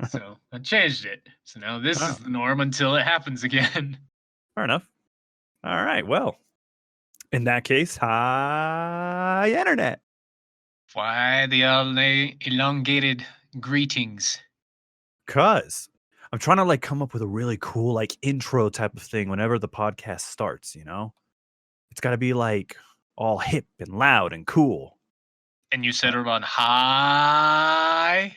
So I changed it. So now this is Oh, the norm until it happens again. fair enough. All right. Well, in that case, hi, internet. Why the elongated greetings? Cause I'm trying to like come up with a really cool like intro type of thing whenever the podcast starts, you know? It's got to be like all hip and loud and cool. And you settled on hi?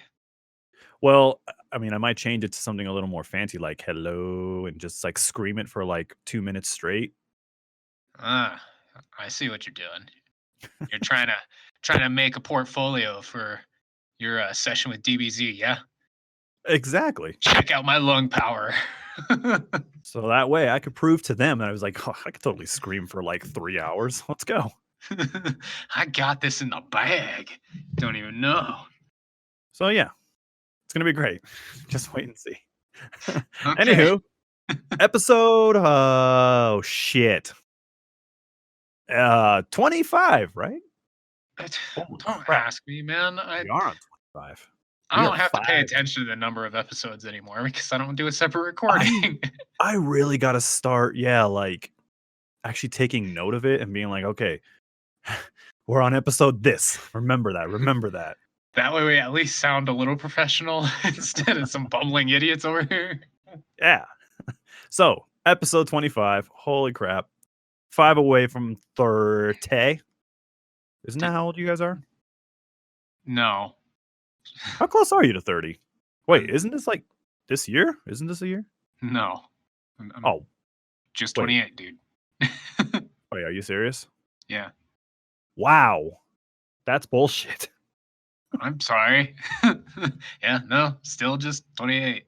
Well, I mean, I might change it to something a little more fancy like hello and just like scream it for like 2 minutes straight. Ah, I see what you're doing. You're trying to make a portfolio for your session with DBZ, yeah? Exactly. Check out my lung power. So that way I could prove to them that I was like, oh, I could totally scream for like 3 hours. Let's go. I got this in the bag. Don't even know. So yeah, it's going to be great. Just wait and see. Okay. Anywho, episode, oh shit. 25, right? Holy Don't crap. ask me, man. We are on 25. I We don't are have to pay 5. attention to the number of episodes anymore because I don't do a separate recording. I really got to start, yeah, like actually taking note of it and being like, okay, we're on episode this. Remember that. Remember that. That way we at least sound a little professional instead of some bumbling idiots over here. Yeah. So, episode 25. Holy crap. 5 away from 30. Isn't that how old you guys are? No. How close are you to 30? Wait, isn't this like this year? Isn't this a year? No. I'm Oh, just wait. 28, dude. Wait, are you serious? Yeah. Wow. That's bullshit. I'm sorry. Yeah, no, still just 28.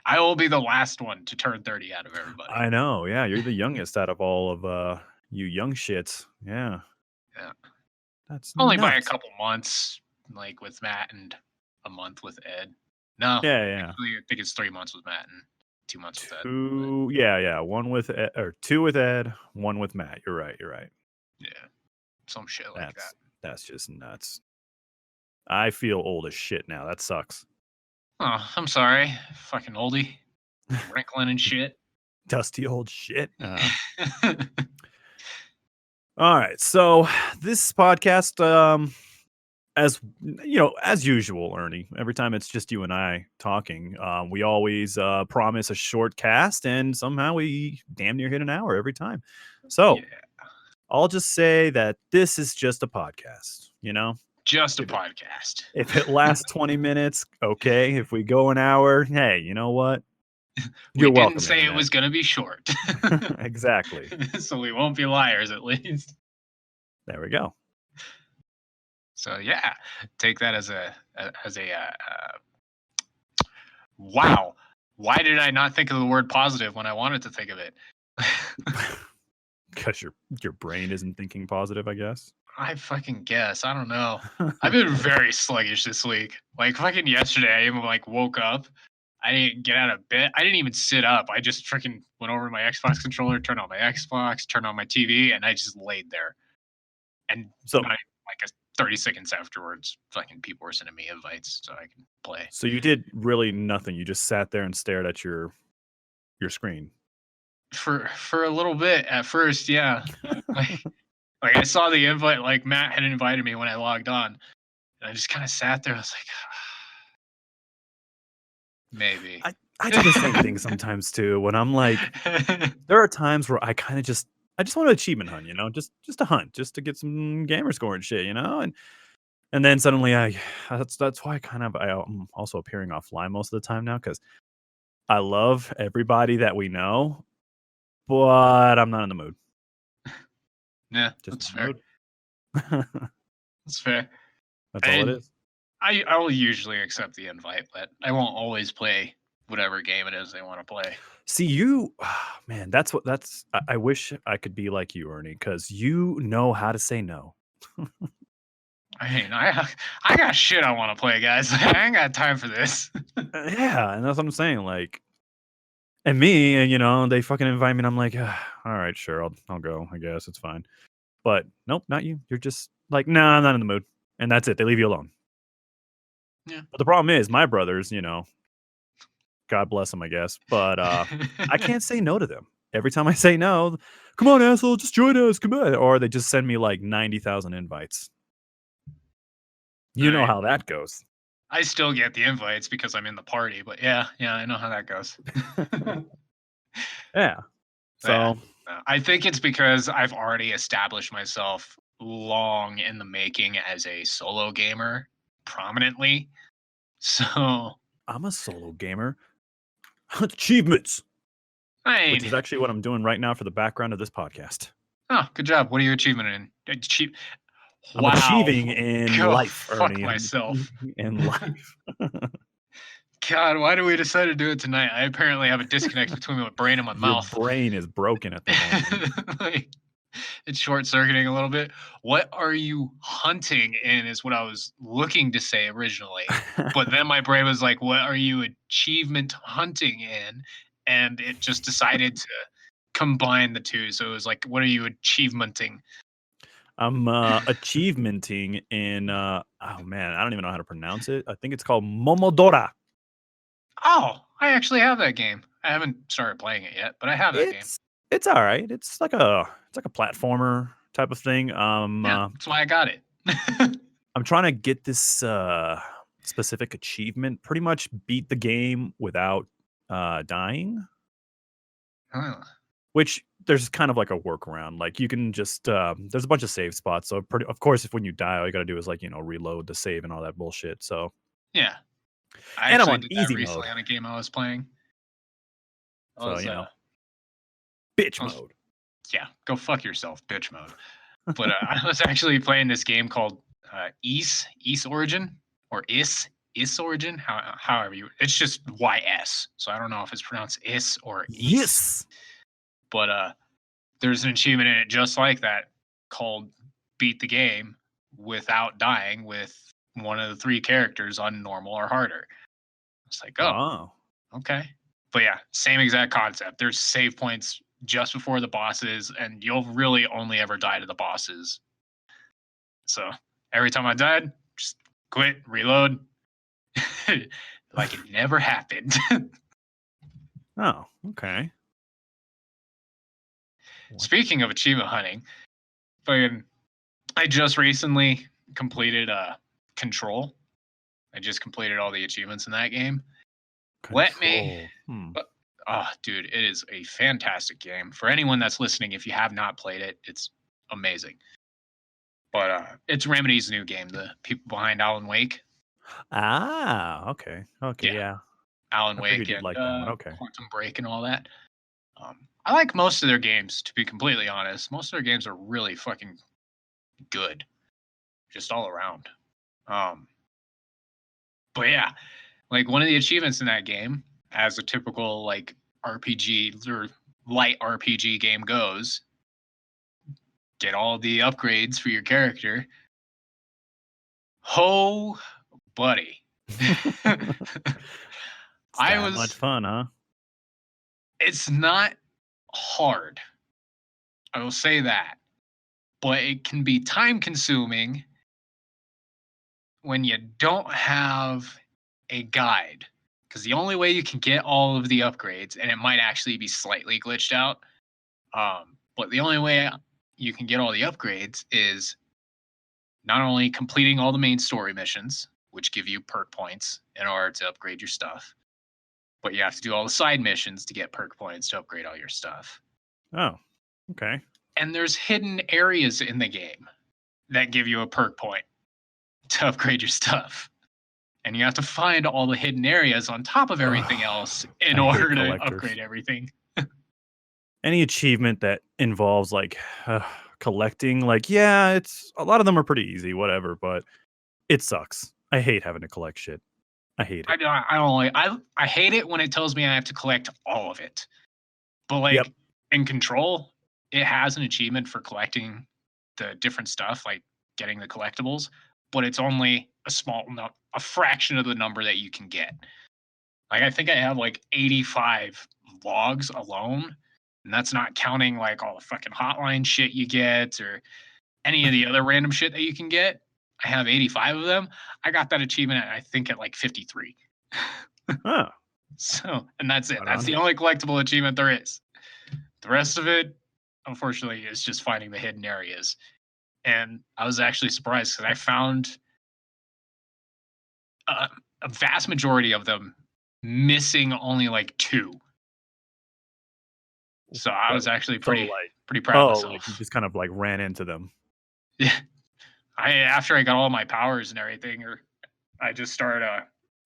I will be the last one to turn 30 out of everybody. I know. Yeah, you're the youngest out of all of you young shits. Yeah. Yeah. That's Only by a nuts. couple months, like with Matt and a month with Ed. No, Yeah, yeah. actually, I think it's 3 months with Matt and 2 months with Ed. Two, yeah. One with Ed, or 2 with Ed, 1 with Matt. You're right. Yeah, some shit like that. That's just nuts. I feel old as shit now. That sucks. Oh, I'm sorry, fucking oldie, wrinkling and shit. Dusty old shit. All right. So this podcast, as you know, as usual, Ernie, every time it's just you and I talking, we always promise a short cast, and somehow we damn near hit an hour every time. So Yeah, I'll just say that this is just a podcast, you know? just a podcast. If it lasts 20 minutes, okay. If we go an hour, hey, you know what? We You're didn't welcome, say it internet. was going to be short. Exactly. So we won't be liars, at least. There we go. So yeah, take that as a wow. Why did I not think of the word positive when I wanted to think of it? Because your brain isn't thinking positive, I guess. I fucking guess. I don't know. I've been very sluggish this week. Like fucking yesterday, I even like woke up. I didn't get out of bed. I didn't even sit up. I just freaking went over to my Xbox controller, turned on my Xbox, turned on my TV, and I just laid there. And So, like 30 seconds afterwards, fucking people were sending me invites so I can play. so you did really nothing. You just sat there and stared at your screen. For a little bit at first, yeah. Like I saw the invite, like Matt had invited me when I logged on, and I just kind of sat there. I was like, maybe. I do the same thing sometimes too. When I'm like, there are times where I kind of I just want an achievement hunt, you know, just a hunt, just to get some gamer score and shit, you know, and then suddenly that's why I'm also appearing offline most of the time now because I love everybody that we know, but I'm not in the mood. Yeah, Just that's in fair. the mood. That's fair. That's all it is. I will usually accept the invite, but I won't always play whatever game it is they want to play. See, man, I wish I could be like you, Ernie, because you know how to say no. I mean, I got shit I want to play, guys. I ain't got time for this. Yeah, and that's what I'm saying. Like, and me, you know, they fucking invite me, and I'm like, all right, sure, I'll go. I guess it's fine. But nope, not you. You're just like, nah, I'm not in the mood, and that's it. They leave you alone. Yeah. But the problem is, my brothers, you know, God bless them, I guess. But I can't say no to them. Every time I say no, come on, asshole, just join us, come on. Or they just send me like 90,000 invites. You know how that goes. I still get the invites because I'm in the party, but yeah, I know how that goes. Yeah. So Yeah. I think it's because I've already established myself long in the making as a solo gamer prominently. So I'm a solo gamer. Achievements, I which mean, is actually what I'm doing right now for the background of this podcast. oh, good job. What are you achievement in? I'm Wow. achieving in Go life, fuck Ernie. myself. In life. God, why do we decide to do it tonight? I apparently have a disconnect between my brain and my Your mouth. brain is broken at the moment. Like, it's short circuiting a little bit. What are you hunting in is what I was looking to say originally. But then my brain was like, what are you achievement hunting in? And it just decided to combine the two. So it was like, what are you achievementing? I'm achievementing in oh man, I don't even know how to pronounce it. I think it's called Momodora. Oh, I actually have that game. I haven't started playing it yet, but I have that game. It's all right. It's like a platformer type of thing. Yeah, that's why I got it. I'm trying to get this specific achievement. Pretty much beat the game without dying. Huh. Which there's kind of like a workaround. Like you can just there's a bunch of save spots. So of course, if when you die, all you gotta do is like reload the save and all that bullshit. So Yeah, I and I'm actually on did that easy recently mode. on a game I was playing. I So was, bitch I was- mode. yeah, go fuck yourself, bitch mode. But I was actually playing this game called Is Origin or Is Origin. However you, it's just YS. So I don't know if it's pronounced Is or Is. Yes. But there's an achievement in it just like that called Beat the Game without dying with one of the three characters on normal or harder. It's like, oh, okay. But yeah, same exact concept. There's save points just before the bosses, and you'll really only ever die to the bosses. So every time I died, just quit, reload. Like it never happened. Oh, okay. Speaking of achievement hunting, I just recently completed Control. I just completed all the achievements in that game. Let me. Oh, dude, it is a fantastic game. For anyone that's listening, if you have not played it, it's amazing. But it's Remedy's new game, the people behind Alan Wake. Ah, okay. Okay, yeah. Alan I Wake figured you'd and like that one. Okay. Quantum Break and all that. I like most of their games, to be completely honest. Most of their games are really fucking good, just all around. But yeah, like one of the achievements in that game, as a typical like RPG or light RPG game goes, get all the upgrades for your character. Oh, buddy. Much fun, huh? It's not hard. I will say that. But it can be time consuming when you don't have a guide. Because the only way you can get all of the upgrades, and it might actually be slightly glitched out, but the only way you can get all the upgrades is not only completing all the main story missions, which give you perk points in order to upgrade your stuff, but you have to do all the side missions to get perk points to upgrade all your stuff. Oh, okay. And there's hidden areas in the game that give you a perk point to upgrade your stuff. And you have to find all the hidden areas on top of everything else in order to upgrade everything. Any achievement that involves like collecting, like, yeah, it's a lot of them are pretty easy, whatever, but it sucks. I hate having to collect shit. I hate it. I hate it when it tells me I have to collect all of it. But like in Control, it has an achievement for collecting the different stuff, like getting the collectibles, but it's only a fraction of the number that you can get. Like I think I have like 85 logs alone, and that's not counting like all the fucking hotline shit you get or any of the other random shit that you can get. I have 85 of them. I got that achievement, I think, at like 53. Oh, So, and that's it. Right That's on. the only collectible achievement there is. The rest of it, unfortunately, is just finding the hidden areas. And I was actually surprised because I found a, a vast majority of them missing only like 2. So I But was actually so pretty proud of like you myself. just kind of like ran into them. Yeah. After I got all my powers and everything, or I just started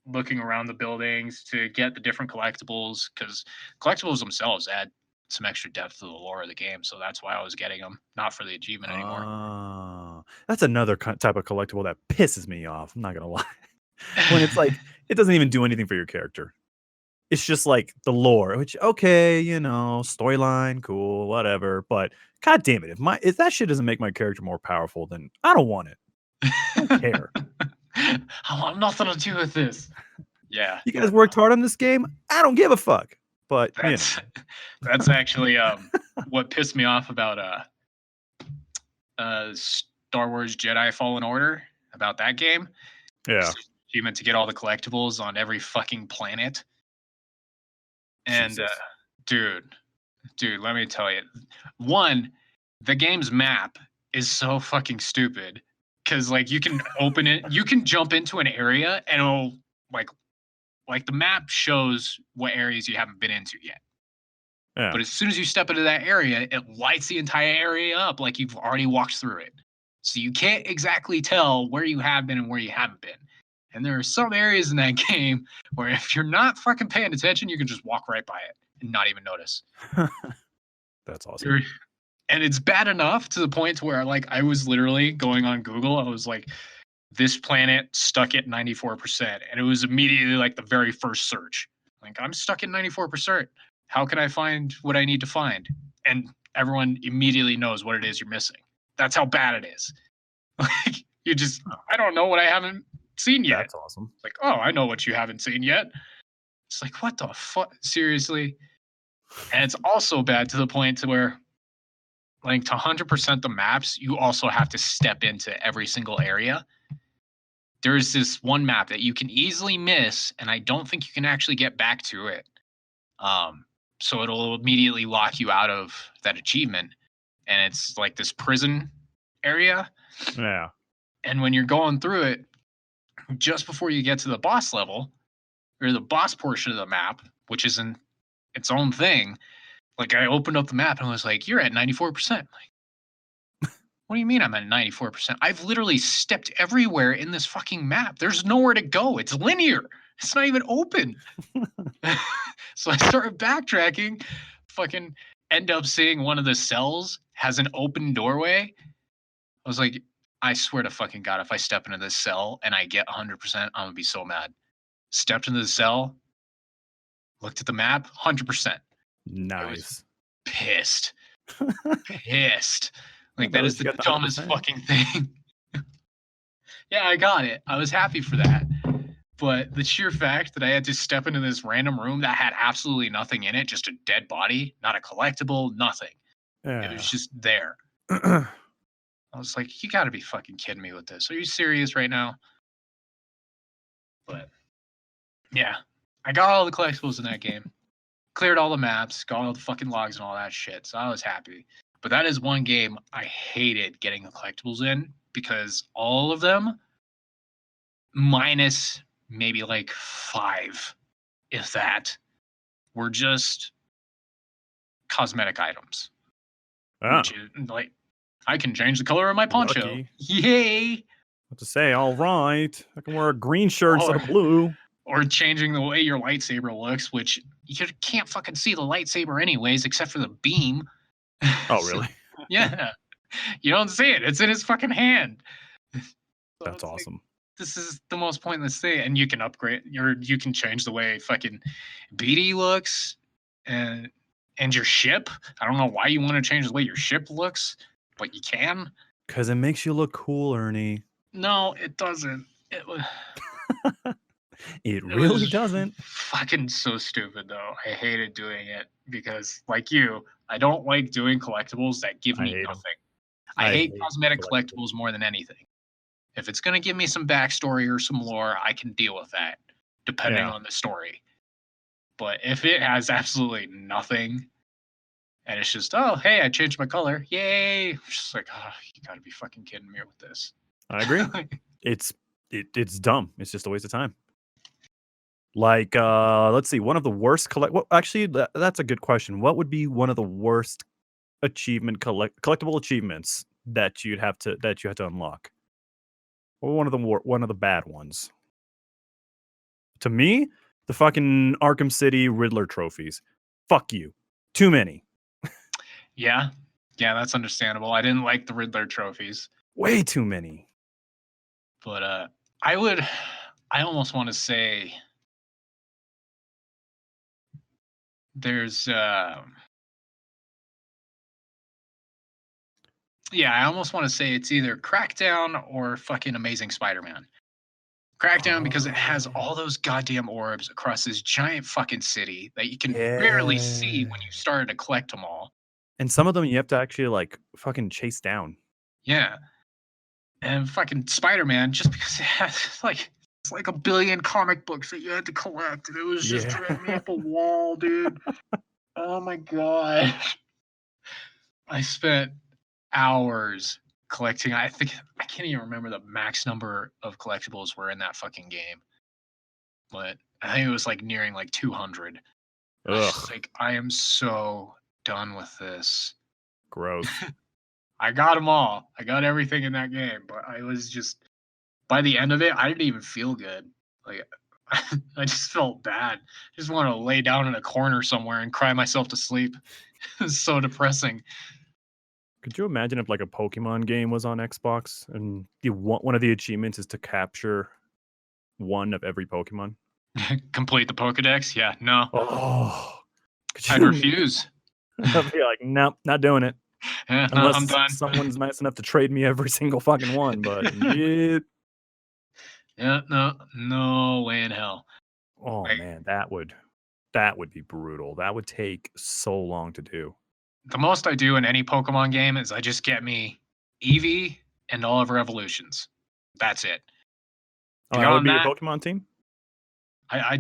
looking around the buildings to get the different collectibles because collectibles themselves add some extra depth to the lore of the game. So that's why I was getting them, not for the achievement anymore. That's another type of collectible that pisses me off. I'm not gonna lie. When it's like it doesn't even do anything for your character. It's just like the lore, which okay, storyline, cool, whatever. But god damn it, if that shit doesn't make my character more powerful, then I don't want it. I don't care. I want nothing to do with this. Yeah, You guys worked hard on this game. I don't give a fuck. But that's that's actually what pissed me off about Star Wars Jedi Fallen Order about that game. yeah. Achievement to get all the collectibles on every fucking planet. And Jesus. dude, let me tell you. One, the game's map is so fucking stupid because like you can open it, you can jump into an area and it'll like the map shows what areas you haven't been into yet. Yeah. But as soon as you step into that area, it lights the entire area up like you've already walked through it. So you can't exactly tell where you have been and where you haven't been. And there are some areas in that game where if you're not fucking paying attention, you can just walk right by it and not even notice. That's awesome. And it's bad enough to the point where like I was literally going on Google. I was like, this planet stuck at 94%. And it was immediately like the very first search. Like, I'm stuck at 94%. How can I find what I need to find? And everyone immediately knows what it is you're missing. That's how bad it is. Like, I don't know what I haven't seen yet. That's awesome. It's like, oh, I know what you haven't seen yet. It's like, what the fuck? Seriously? And it's also bad to the point to where, like, to 100% the maps, you also have to step into every single area. There's this one map that you can easily miss, and I don't think you can actually get back to it. So it'll immediately lock you out of that achievement. And it's like this prison area. Yeah. And when you're going through it, just before you get to the boss level, or the boss portion of the map, which is in its own thing, like I opened up the map and I was like, you're at 94%. Like, what do you mean I'm at 94%? I've literally stepped everywhere in this fucking map. There's nowhere to go. It's linear. It's not even open. So I started backtracking, fucking end up seeing one of the cells has an open doorway. I was like, I swear to fucking God, if I step into this cell and I get 100%, I'm gonna be so mad. Stepped into the cell, looked at the map, 100%. Nice. I was pissed. Pissed. Like, Yeah, that is you the got the dumbest 100%. fucking thing. Yeah, I got it. I was happy for that. But the sheer fact that I had to step into this random room that had absolutely nothing in it, just a dead body, not a collectible, nothing. It was just there. Yeah. I was like, you gotta be fucking kidding me with this. Are you serious right now? But yeah, I got all the collectibles in that game, cleared all the maps, got all the fucking logs and all that shit. So I was happy. But that is one game I hated getting the collectibles in because all of them, minus maybe like 5, if that, were just cosmetic items. Ah, Which is like, I can change the color of my poncho. lucky. Yay! What to say? All right, I can wear a green shirt instead of blue. Or changing the way your lightsaber looks, which you can't fucking see the lightsaber anyways, except for the beam. Oh, So, really? yeah. You don't see it. It's in his fucking hand. So That's it's like, awesome. this is the most pointless thing. And you can upgrade you can change the way fucking BD looks and your ship. I don't know why you want to change the way your ship looks, but you can. Because it makes you look cool, Ernie. No, it doesn't. It was It really was doesn't. fucking so stupid though. I hated doing it because, like you, I don't like doing collectibles that give I me hate 'em. nothing. I hate cosmetic collectibles. collectibles more than anything. If it's gonna give me some backstory or some lore, I can deal with that, depending Yeah. on the story. But if it has absolutely nothing, and it's just, oh, hey, I changed my color, yay! I'm just like, oh, you gotta be fucking kidding me with this. I agree. It's dumb. It's just a waste of time. Like, let's see, one of the worst well, actually, that's a good question. What would be one of the worst collectible achievements that you had to unlock? Or one of the bad ones? To me, the fucking Arkham City Riddler trophies. Fuck you. Too many. Yeah, that's understandable. I didn't like the Riddler trophies, Way too many. but I almost want to say there's I almost want to say it's either Crackdown or fucking Amazing Spider-Man. Crackdown because it has all those goddamn orbs across this giant fucking city that you can barely see when you started to collect them all. And some of them you have to actually like fucking chase down. Yeah. And fucking Spider-Man, just because it has it's like a billion comic books that you had to collect, and it was just driving me up a wall, dude. Oh my god. I spent hours collecting. I can't even remember the max number of collectibles were in that fucking game. But I think it was like nearing like 200. Like, I am so done with this. Gross. I got them all. I got everything in that game, but I was just, by the end of it, I didn't even feel good. Like, I just felt bad. I just want to lay down in a corner somewhere and cry myself to sleep. It was so depressing. Could you imagine if like a Pokemon game was on Xbox and one of the achievements is to capture one of every Pokemon? Complete the Pokedex? Yeah, no. Oh, I'd refuse. I'd be like, nope, not doing it. Yeah, unless I'm done. Someone's nice enough to trade me every single fucking one, but yeah, no way in hell. Oh man, that would be brutal. That would take so long to do. The most I do in any Pokemon game is I just get me Eevee and all of her evolutions. That's it. Oh, that would be your Pokemon team? I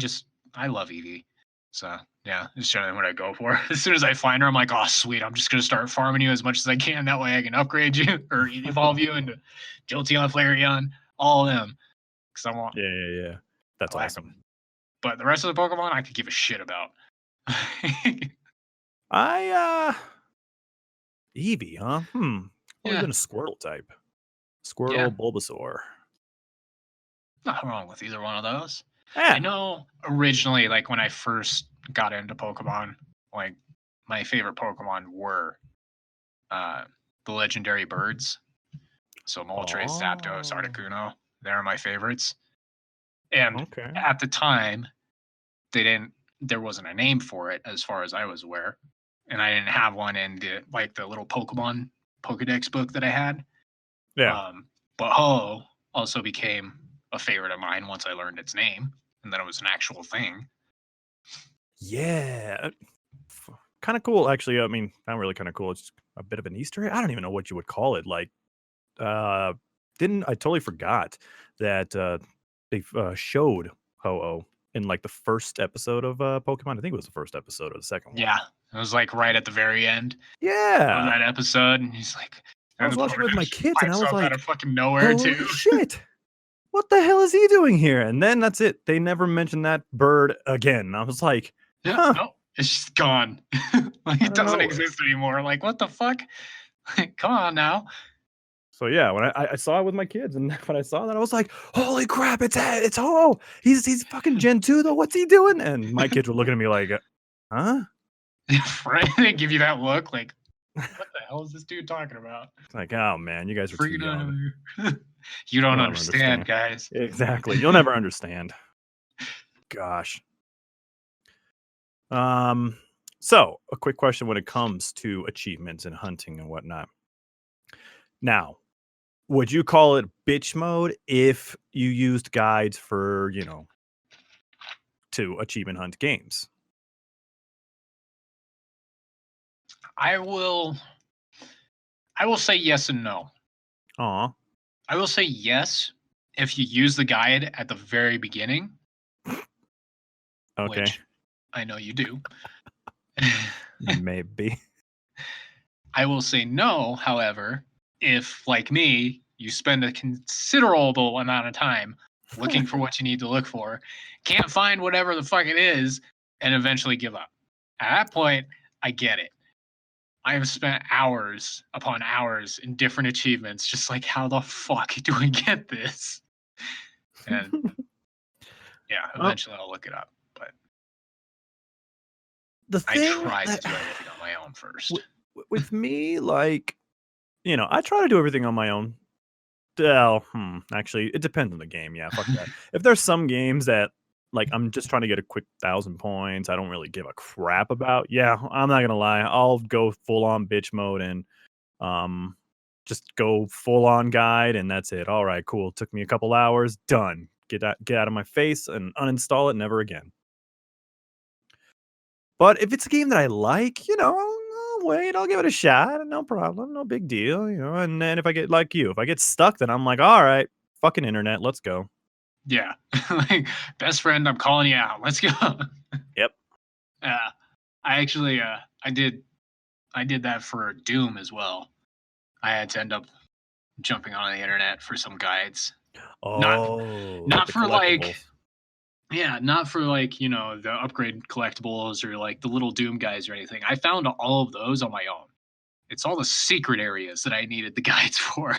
love Eevee. So yeah, it's generally what I go for. As soon as I find her, I'm like, oh sweet, I'm just gonna start farming you as much as I can. That way I can upgrade you or evolve you into Jolteon, Flareon, all of them. Because I want Yeah. That's awesome. Them. But the rest of the Pokemon I could give a shit about. Eevee, huh? Always been a Squirtle type. Squirtle, Bulbasaur. Nothing wrong with either one of those. Yeah. I know originally, like when I first got into Pokemon, like my favorite Pokemon were the legendary birds. So Moltres, Zapdos, Articuno. They're my favorites. And at the time, there wasn't a name for it as far as I was aware. And I didn't have one in the little Pokemon Pokedex book that I had. Yeah. But Ho also became a favorite of mine once I learned its name, and then it was an actual thing. Yeah. Kind of cool, actually. I mean, not really kind of cool. It's a bit of an Easter egg. I don't even know what you would call it. Like, I totally forgot that they showed Ho-Oh in like the first episode of Pokemon. I think it was the first episode or the second one. Yeah, it was like right at the very end. Yeah, of that episode, and he's like, I was watching with my kids, and I was like, out of fucking nowhere, holy too. Shit! What the hell is he doing here? And then that's it. They never mentioned that bird again. I was like, no, it's just gone. Like it doesn't exist anymore. Like, what the fuck? Like, come on now. So yeah, when I saw it with my kids, and when I saw that, I was like, "Holy crap! It's Ho-Oh! He's fucking Gen 2 though. What's he doing?" And my kids were looking at me like, "Huh?" Right? They give you that look, like, what the hell is this dude talking about? It's like, oh man, you guys are too young. You don't understand, guys. Exactly. You'll never understand. Gosh. So a quick question when it comes to achievements and hunting and whatnot. Now, would you call it bitch mode if you used guides for, to achievement hunt games? I will say yes and no. Aw. I will say yes if you use the guide at the very beginning. Okay. Which I know you do. Maybe. I will say no, however, if, like me, you spend a considerable amount of time looking for what you need to look for, can't find whatever the fuck it is, and eventually give up. At that point, I get it. I have spent hours upon hours in different achievements, just like, how the fuck do we get this? And yeah, Well, eventually I'll look it up. But the I thing try to that do everything on my own first. with me, like, I try to do everything on my own. Well, actually, it depends on the game. Yeah, fuck that. If there's some games that, like, I'm just trying to get a quick 1,000 points, I don't really give a crap about. Yeah, I'm not gonna lie. I'll go full on bitch mode and um, just go full on guide, and that's it. All right, cool. Took me a couple hours. Done. Get out of my face and uninstall it. Never again. But if it's a game that I like, I'll wait. I'll give it a shot. No problem. No big deal. And then if I get like you, if I get stuck, then I'm like, all right, fucking internet, let's go. Yeah, like, best friend, I'm calling you out. Let's go. Yep. I actually, I did that for Doom as well. I had to end up jumping on the internet for some guides. Oh, Not the for like, collectibles. yeah, not for like, the upgrade collectibles or like the little Doom guys or anything. I found all of those on my own. It's all the secret areas that I needed the guides for.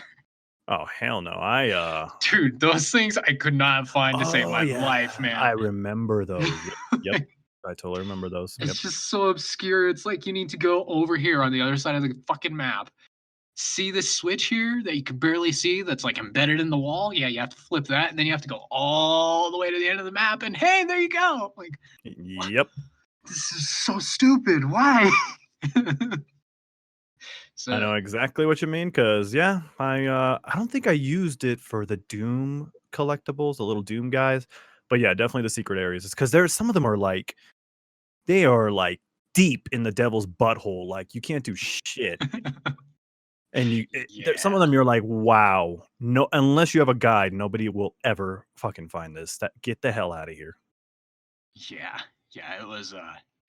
Oh, hell no. Dude, those things I could not find to save Oh, my yeah. life, man. I remember those. Yep. I totally remember those. Yep. It's just so obscure. It's like you need to go over here on the other side of the fucking map. See this switch here that you can barely see that's like embedded in the wall? Yeah, you have to flip that, and then you have to go all the way to the end of the map, and hey, there you go. Like, Yep. this is so stupid. Why? I know exactly what you mean, because I don't think I used it for the Doom collectibles, the little Doom guys. But yeah, definitely the secret areas. It's because there's some of them are like they are like deep in the devil's butthole. Like you can't do shit. And some of them you're like, wow, no, unless you have a guide, nobody will ever fucking find this. Get the hell out of here. Yeah,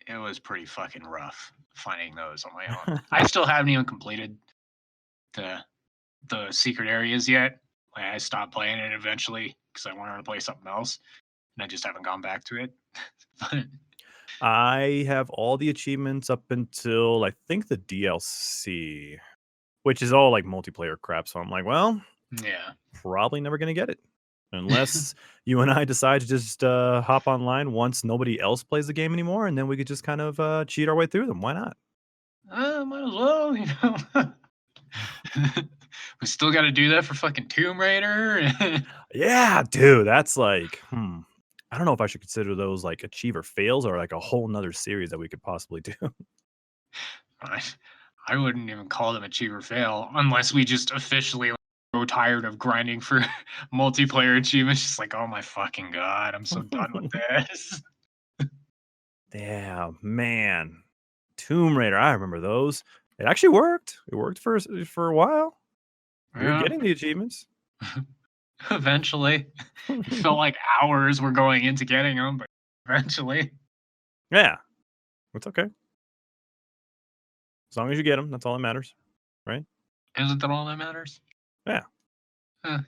it was pretty fucking rough finding those on my own. I still haven't even completed the secret areas yet. Like, I stopped playing it eventually because I wanted to play something else, and I just haven't gone back to it. But I have all the achievements up until I think the DLC, which is all like multiplayer crap. So I'm like, well, yeah, probably never gonna get it unless you and I decide to just hop online once nobody else plays the game anymore, and then we could just kind of cheat our way through them. Why not? might as well, We still got to do that for fucking Tomb Raider. Yeah, dude, that's like, I don't know if I should consider those like achiever fails or like a whole nother series that we could possibly do. I wouldn't even call them achiever fail unless we just officially grow tired of grinding for multiplayer achievements. Just like, oh my fucking god, I'm so done with this. Yeah, man. Tomb Raider, I remember those. It actually worked. It worked for a while. We were getting the achievements. Eventually. It felt like hours were going into getting them, but eventually. Yeah. It's okay. As long as you get them, that's all that matters, right? Isn't that all that matters? Yeah.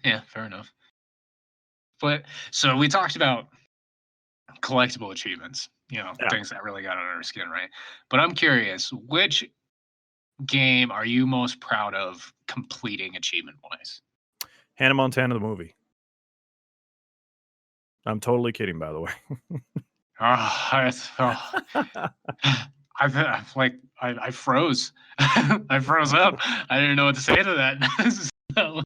Yeah, fair enough. But so we talked about collectible achievements, things that really got under our skin, right? But I'm curious, which game are you most proud of completing achievement wise? Hannah Montana the movie. I'm totally kidding, by the way. I froze. I froze up. I didn't know what to say to that.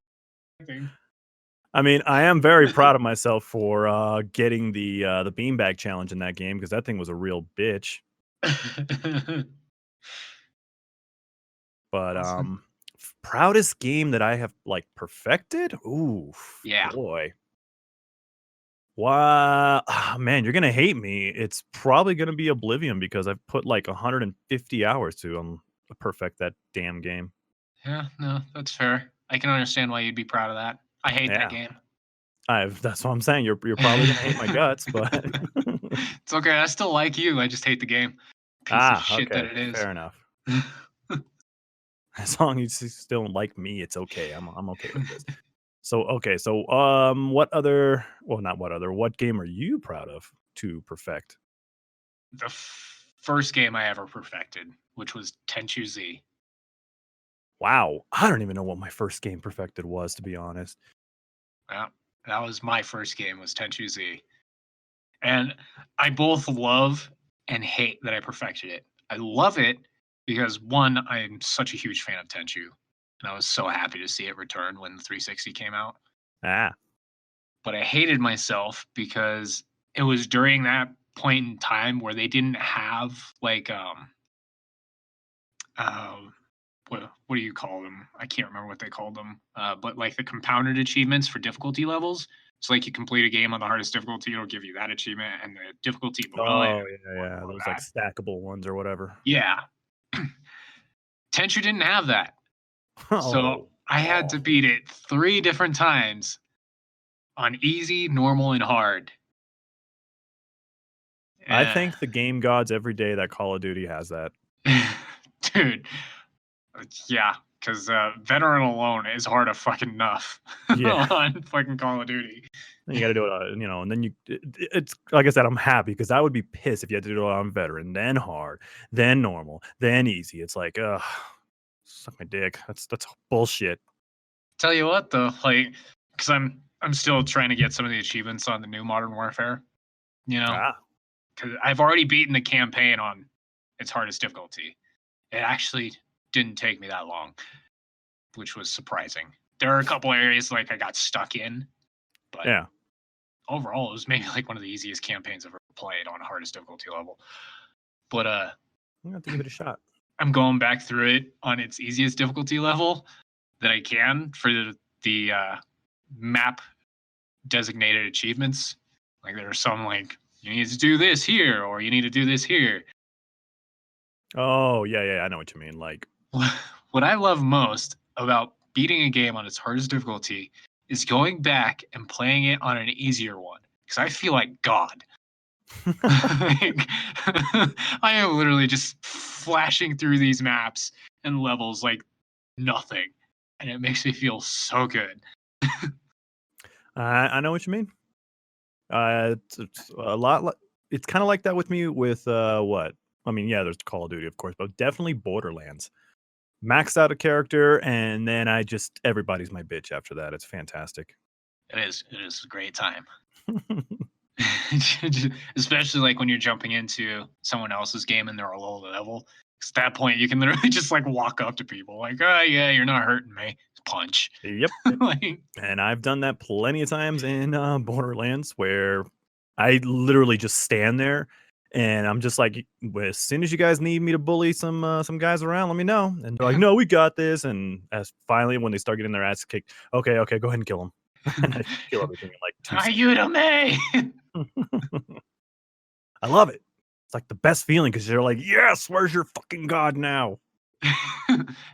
I mean, I am very proud of myself for getting the beanbag challenge in that game because that thing was a real bitch. But Awesome. Proudest game that I have like perfected? Ooh, yeah, boy. Wow, man, you're gonna hate me. It's probably gonna be Oblivion because I've put like 150 hours to perfect that damn game. Yeah, no, that's fair. I can understand why you'd be proud of that. I hate that game. That's what I'm saying. You're probably gonna hate my guts, but It's okay. I still like you. I just hate the game. Piece of shit that Okay, it is. fair enough. As long as you still don't like me, it's okay. I'm okay with this. So okay, so what game are you proud of to perfect? The first game I ever perfected, which was Tenchu Z. Wow, I don't even know what my first game perfected was, to be honest. Yeah, that was my first game. Was Tenchu Z, and I both love and hate that I perfected it. I love it because one, I'm such a huge fan of Tenchu, and I was so happy to see it return when the 360 came out. Ah, But I hated myself because it was during that point in time where they didn't have like um what do you call them? I can't remember what they called them. But like the compounded achievements for difficulty levels. So like you complete a game on the hardest difficulty, it'll give you that achievement, and the difficulty below it, oh yeah, one yeah, below those like that. stackable ones or whatever. Yeah, Tenchu didn't have that, so Oh, I had to oh. beat it 3 different times on easy, normal, and hard. I Eh. thank the game gods every day that Call of Duty has that. Dude, yeah, because veteran alone is hard of fucking enough Yeah. on fucking Call of Duty. You got to do it, and then it's like I said, I'm happy because I would be pissed if you had to do it on veteran, then hard, then normal, then easy. It's like, ugh, suck my dick. That's bullshit. Tell you what though, like, because I'm still trying to get some of the achievements on the new Modern Warfare. You know, Ah, because I've already beaten the campaign on its hardest difficulty. It actually didn't take me that long, which was surprising. There are a couple areas like I got stuck in, but yeah. overall, it was maybe like one of the easiest campaigns I've ever played on hardest difficulty level. But I'm gonna have to give it a shot. I'm going back through it on its easiest difficulty level that I can for the map designated achievements. Like there are some like you need to do this here or you need to do this here. Oh yeah, yeah, I know what you mean. Like, What I love most about beating a game on its hardest difficulty is going back and playing it on an easier one because I feel like God. Like, I am literally just flashing through these maps and levels like nothing, and it makes me feel so good. I know what you mean. It's a lot. It's kind of like that with me with what? I mean, yeah, there's Call of Duty, of course, but definitely Borderlands. Maxed out a character, and then everybody's my bitch after that. It's fantastic. It is a great time. Especially like when you're jumping into someone else's game and they're a low level. 'Cause at that point, you can literally just like walk up to people like, "Oh yeah, you're not hurting me." Punch. Yep. Like, And I've done that plenty of times in Borderlands where I literally just stand there and I'm just like, as soon as you guys need me to bully some guys around, let me know. And they're like, no, we got this. And as finally, when they start getting their ass kicked, okay, go ahead and kill them. And I kill everything in like 2 seconds. Ayúdame! I love it. It's like the best feeling because you're like, yes, where's your fucking god now?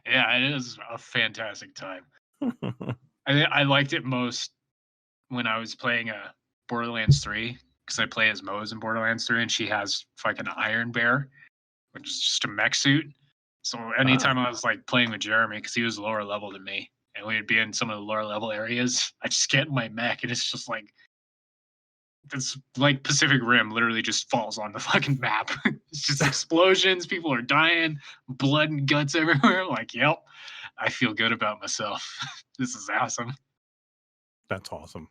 Yeah, it is a fantastic time. I liked it most when I was playing Borderlands 3 because I play as Moze in Borderlands 3 and she has fucking Iron Bear, which is just a mech suit. So anytime Ah, I was like playing with Jeremy because he was lower level than me and we'd be in some of the lower level areas, I just get in my mech and it's just like it's like Pacific Rim literally just falls on the fucking map. It's just explosions, people are dying, blood and guts everywhere. Like, yep, I feel good about myself. This is awesome. that's awesome.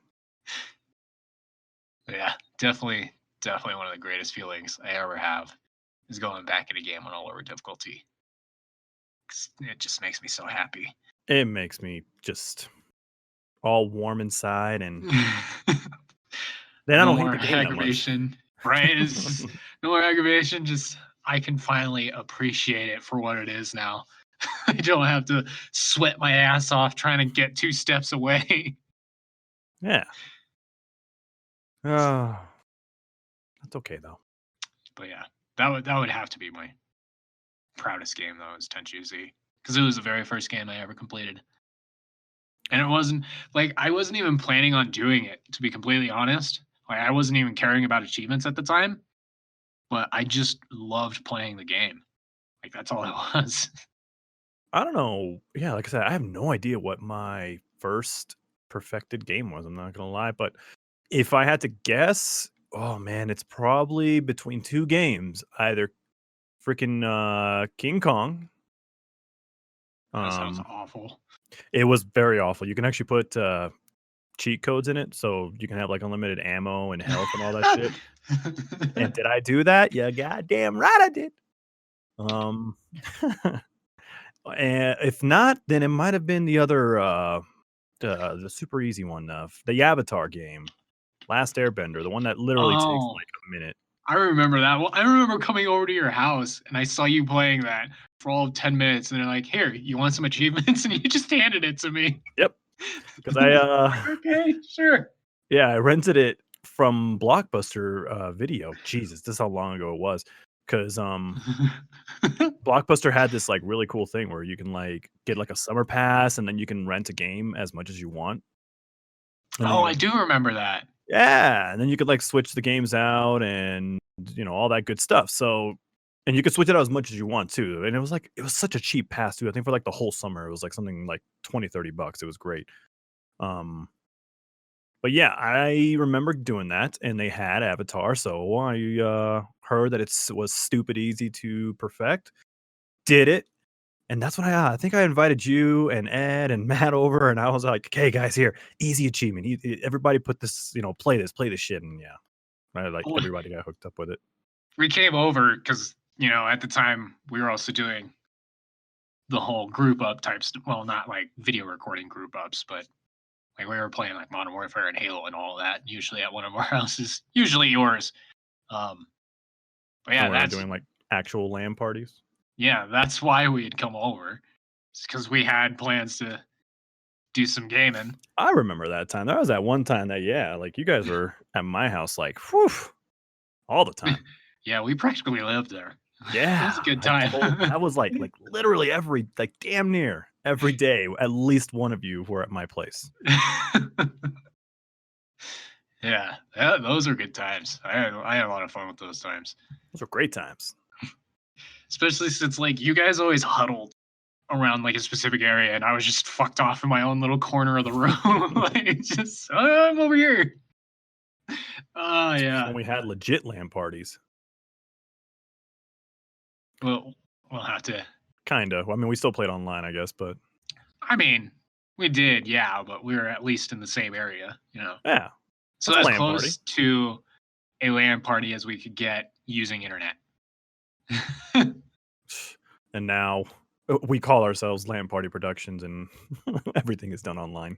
Yeah, definitely one of the greatest feelings I ever have is going back in a game on a lower difficulty. 'Cause it just makes me so happy. It makes me just all warm inside, and then I No don't hate more the game that much. aggravation, right? It's just no more aggravation. Just I can finally appreciate it for what it is now. I don't have to sweat my ass off trying to get 2 steps away. Yeah. Oh, that's okay though. But yeah, that would have to be my proudest game though, is Tenchu Z. Because it was the very first game I ever completed. And it wasn't like I wasn't even planning on doing it, to be completely honest. Like I wasn't even caring about achievements at the time, but I just loved playing the game. Like that's all it was. I don't know. Yeah, like I said, I have no idea what my first perfected game was. I'm not gonna lie, but if I had to guess, oh man, it's probably between two games. Either freaking King Kong. That sounds Um, awful. it was very awful. You can actually put cheat codes in it, so you can have like unlimited ammo and health and all that shit. And did I do that? Yeah, goddamn right I did. Um, and if not, then it might have been the other the super easy one, the Avatar game, Last Airbender, the one that literally takes Oh, like a minute. I remember that. Well, I remember coming over to your house and I saw you playing that for all of 10 minutes. And they're like, here, you want some achievements? And you just handed it to me. Yep, because I Like, okay, sure. yeah, I rented it from Blockbuster Video. Jesus, this is how long ago it was. Because Blockbuster had this like really cool thing where you can like get like a summer pass and then you can rent a game as much as you want. And then Oh, you I can do remember that. yeah, and then you could like switch the games out and all that good stuff. So and you could switch it out as much as you want too. And it was such a cheap pass too. I think for like the whole summer it was like something like 20-30 bucks. It was great. Um but yeah, I remember doing that and they had Avatar, so I heard that it was stupid easy to perfect. Did it. And that's when I think I invited you and Ed and Matt over, and I was like, "Okay, guys, here, easy achievement. Everybody put this, play this shit." And yeah, right, like Oh, everybody got hooked up with it. we came over because, at the time we were also doing the whole group up types. Well, not like video recording group ups, but like we were playing like Modern Warfare and Halo and all that, usually at one of our houses, usually yours. Um, but And yeah, we're doing like actual LAN parties. that's why we had come over. It's because we had plans to do some gaming. I remember that time. That was that one time that like you guys were at my house, like, whew, all the time. Yeah, we practically lived there. It was Yeah, a good time. that was like literally like damn near every day. At least one of you were at my place. Yeah, those are good times. I had a lot of fun with those times, Those were great times. especially since like you guys always huddled around like a specific area, and I was just fucked off in my own little corner of the room, like just I'm over here. Oh When yeah. we had legit LAN parties. Well, we'll have to. Kinda. I mean, we still played online, I guess, but I mean, we did, yeah, but we were at least in the same area. yeah, So that's a as LAN party. close to a LAN party as we could get using internet. And now we call ourselves LAN Party Productions, and everything is done online.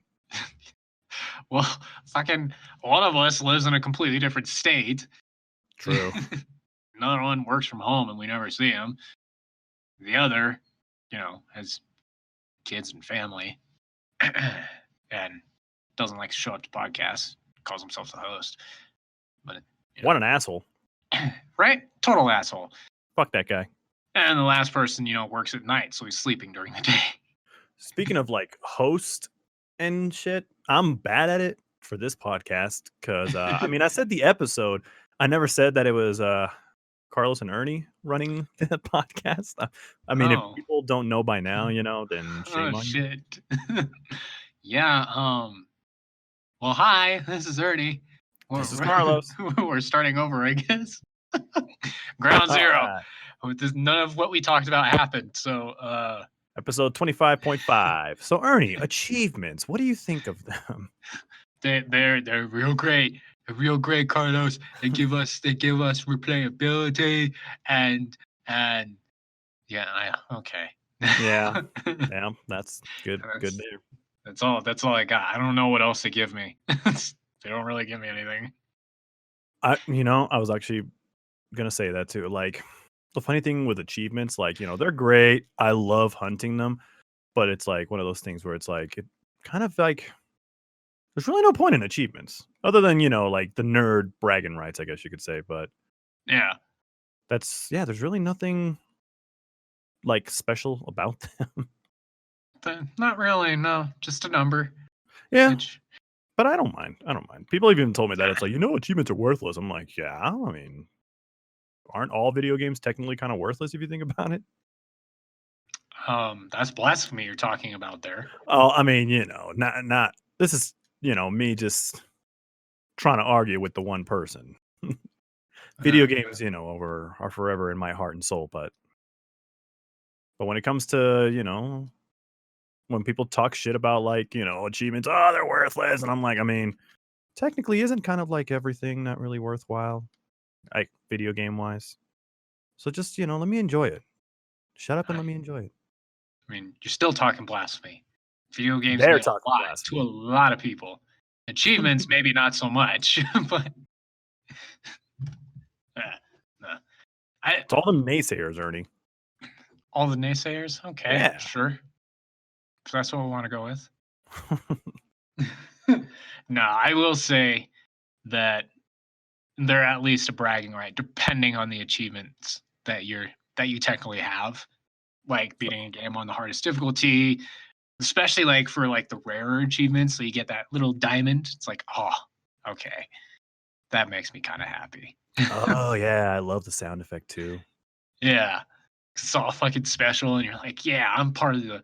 Well, fucking one of us lives in a completely different state. True. Another one works from home and we never see him. The other, has kids and family and doesn't like to show up to podcasts, calls himself the host. But What an asshole. right? Total asshole. Fuck that guy. And the last person, works at night, so he's sleeping during the day. Speaking of like host and shit, I'm bad at it for this podcast because I mean, I said the episode. I never said that it was Carlos and Ernie running the podcast. I mean, if Oh. people don't know by now, then shame Oh on you. shit. Yeah, well hi, this is Ernie. This is Carlos. We're starting over, I guess. Ground zero. None of what we talked about happened. So Episode 25.5. So Ernie, achievements. What do you think of them? they're real great. They're real great, Carlos. They give us replayability and yeah, okay. Yeah. Yeah, that's good. Good there. That's all I got. I don't know what else they give me. They don't really give me anything. I was actually gonna say that too. Like the funny thing with achievements, like, they're great. I love hunting them, but it's like one of those things where it's like it kind of like there's really no point in achievements other than, like the nerd bragging rights, I guess you could say. But Yeah. there's really nothing like special about them. Not really, no. Just a number. Yeah. Which but I don't mind. I don't mind. People even told me that it's like, achievements are worthless. I'm like, yeah, I mean, aren't all video games technically kind of worthless if you think about it? That's blasphemy you're talking about there. Oh, I mean, not this is, me just trying to argue with the one person. Video games, are forever in my heart and soul, but when it comes to, when people talk shit about like, achievements, oh, they're worthless, and I'm like, I mean, technically isn't kind of like everything not really worthwhile, like video game wise. So just, let me enjoy it. Shut up and let me enjoy it. I mean, you're still talking blasphemy. Video games They're mean a talking lot to blasphemy. a lot of people. Achievements, maybe not so much, but no. It's all the naysayers, Ernie. All the naysayers? Okay, Yeah. sure. So that's what we want to go with. No, I will say that they're at least a bragging right, depending on the achievements that you technically have, like beating a game on the hardest difficulty, especially like for like the rarer achievements. So you get that little diamond. It's like, oh, okay, that makes me kind of happy. Oh yeah, I love the sound effect too. Yeah, it's all fucking special, and you're like, yeah, I'm part of the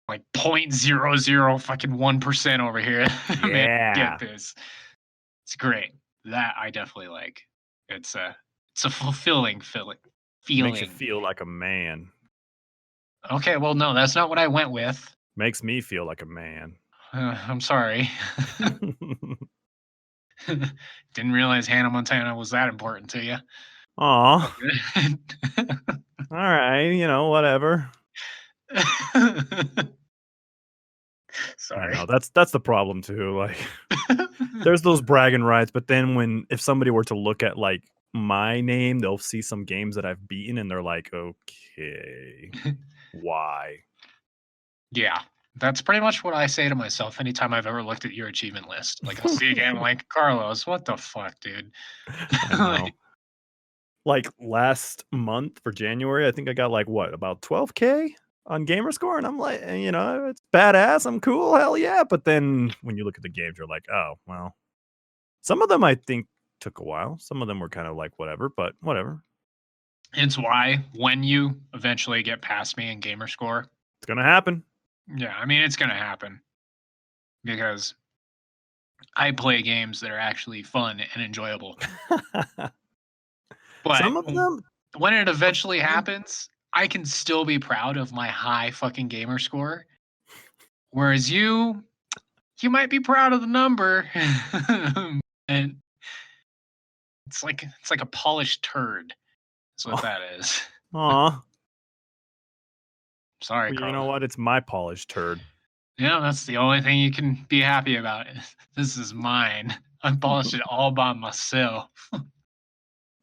like 0.00 fucking 1% over here. Man, Yeah. get this. It's great. That I definitely like. It's a fulfilling feeling. Makes you feel like a man. Okay, well, no, that's not what I went with. Makes me feel like a man. I'm sorry. Didn't realize Hannah Montana was that important to you. Aw. All right, whatever. I Sorry. know that's the problem too. Like, there's those bragging rights, but then if somebody were to look at like my name, they'll see some games that I've beaten, and they're like, okay, why? Yeah, that's pretty much what I say to myself anytime I've ever looked at your achievement list. Like, I'll see a game like, Carlos, what the fuck, dude? I know. Like last month for January, I think I got like what, about 12K on gamer score, and I'm like, it's badass. I'm cool, hell yeah. But then when you look at the games, you're like, oh well. Some of them I think took a while. Some of them were kind of like whatever, but whatever. It's why when you eventually get past me in gamer score, It's gonna happen. yeah, I mean, it's going to happen because I play games that are actually fun and enjoyable. But Some of them, when it eventually happens, I can still be proud of my high fucking gamer score. Whereas you might be proud of the number. And it's like a polished turd. That's what that is. aw, Sorry, well, you know Carl. what? It's my polished turd. Yeah, that's the only thing you can be happy about. This is mine. I polished it all by myself.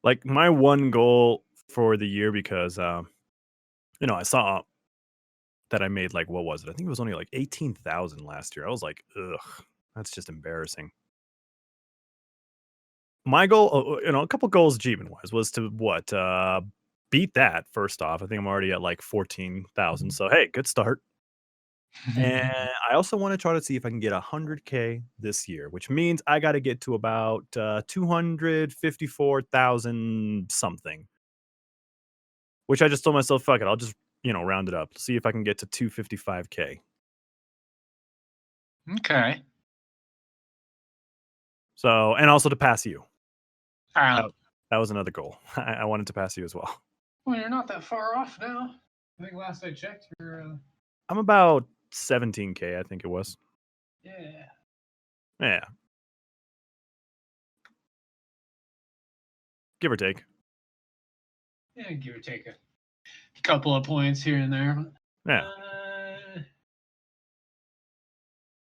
Like my one goal for the year, because I saw that I made like, what was it? I think it was only like 18,000 last year. I was like, ugh, that's just embarrassing. My goal, a couple goals achievement wise was to beat that first off. I think I'm already at like 14,000. So hey, good start. And I also want to try to see if I can get 100K this year, which means I got to get to about 254,000 something. Which I just told myself, fuck it, I'll just round it up. See if I can get to 255K. Okay. So, and also to pass you. Alright. That was another goal. I wanted to pass you as well. Well, you're not that far off now. I think last I checked, you're I'm about 17K, I think it was. yeah. Yeah. Give or take. Yeah, give or take a couple of points here and there. Yeah.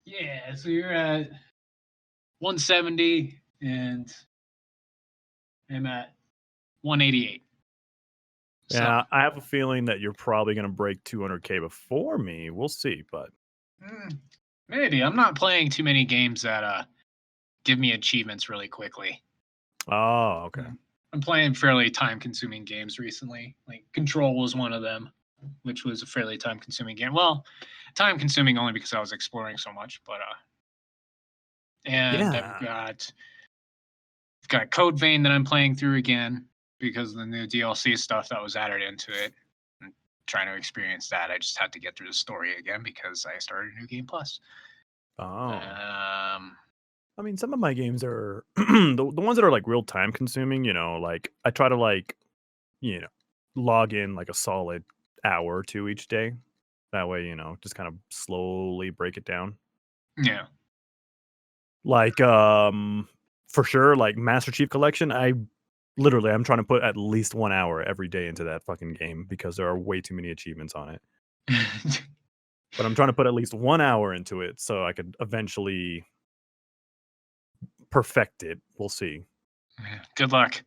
Yeah, so you're at 170 and I'm at 188. Yeah, I have a feeling that you're probably going to break 200K before me. We'll see, but maybe. I'm not playing too many games that give me achievements really quickly. Oh, okay. I'm playing fairly time-consuming games recently. Like Control was one of them, which was a fairly time-consuming game. Well, time-consuming only because I was exploring so much, but and I've Yeah. got Code Vein that I'm playing through again because of the new DLC stuff that was added into it. I'm trying to experience that. I just had to get through the story again because I started a new game plus. Oh. Um, I mean, some of my games are the ones that are like real time consuming, like I try to you know, log in like a solid hour or two each day. That way, just kind of slowly break it down. yeah. Like for sure, like Master Chief Collection, I'm trying to put at least 1 hour every day into that fucking game because there are way too many achievements on it. But I'm trying to put at least 1 hour into it so I could eventually perfect it. We'll see. Good luck.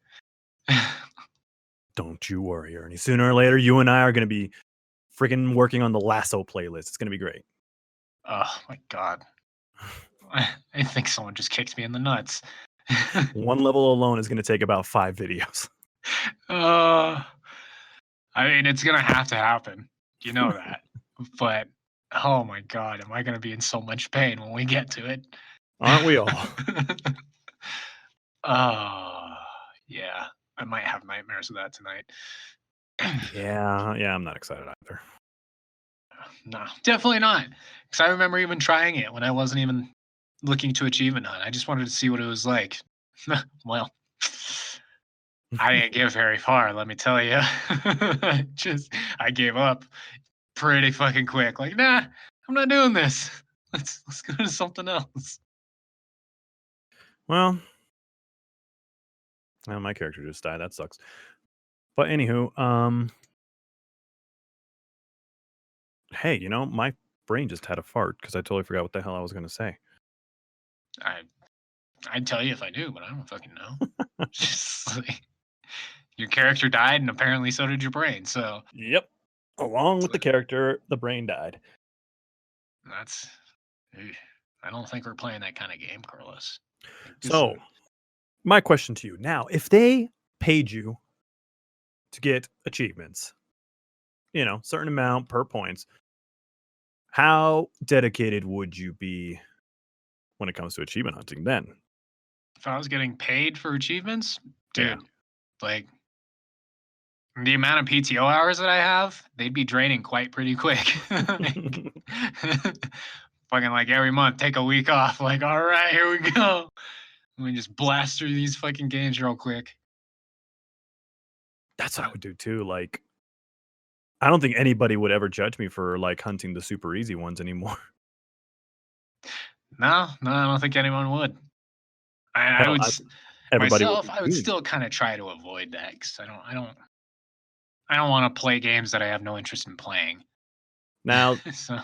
Don't you worry, Ernie. Sooner or later, you and I are going to be freaking working on the Lasso playlist. It's going to be great. Oh my god. I think someone just kicked me in the nuts. One level alone is going to take about 5 videos. I mean, it's gonna have to happen. You know that. But oh my god, am I gonna be in so much pain when we get to it? Aren't we all? Oh yeah. I might have nightmares of that tonight. Yeah, I'm not excited either. No, definitely not. Because I remember even trying it when I wasn't even looking to achievement hunt. I just wanted to see what it was like. Well, I didn't get very far, let me tell you. I gave up pretty fucking quick. Like, nah, I'm not doing this. Let's go to something else. Well, my character just died. That sucks. But anywho, hey, my brain just had a fart because I totally forgot what the hell I was going to say. I'd tell you if I knew, but I don't fucking know. Just like, your character died, and apparently so did your brain. So Yep. Along with the character, the brain died. that's. I don't think we're playing that kind of game, Carlos. So, my question to you now, if they paid you to get achievements, certain amount per points, how dedicated would you be when it comes to achievement hunting then? if I was getting paid for achievements, Yeah. dude, like the amount of PTO hours that I have, they'd be draining pretty quick. Like, fucking like every month, take a week off. Like, all right, here we go. And we just blast through these fucking games real quick. That's what I would do too. Like, I don't think anybody would ever judge me for like hunting the super easy ones anymore. No, I don't think anyone would. I Hell, would everybody would myself. be I would mean. still kind of try to avoid that because I don't want to play games that I have no interest in playing. Now, So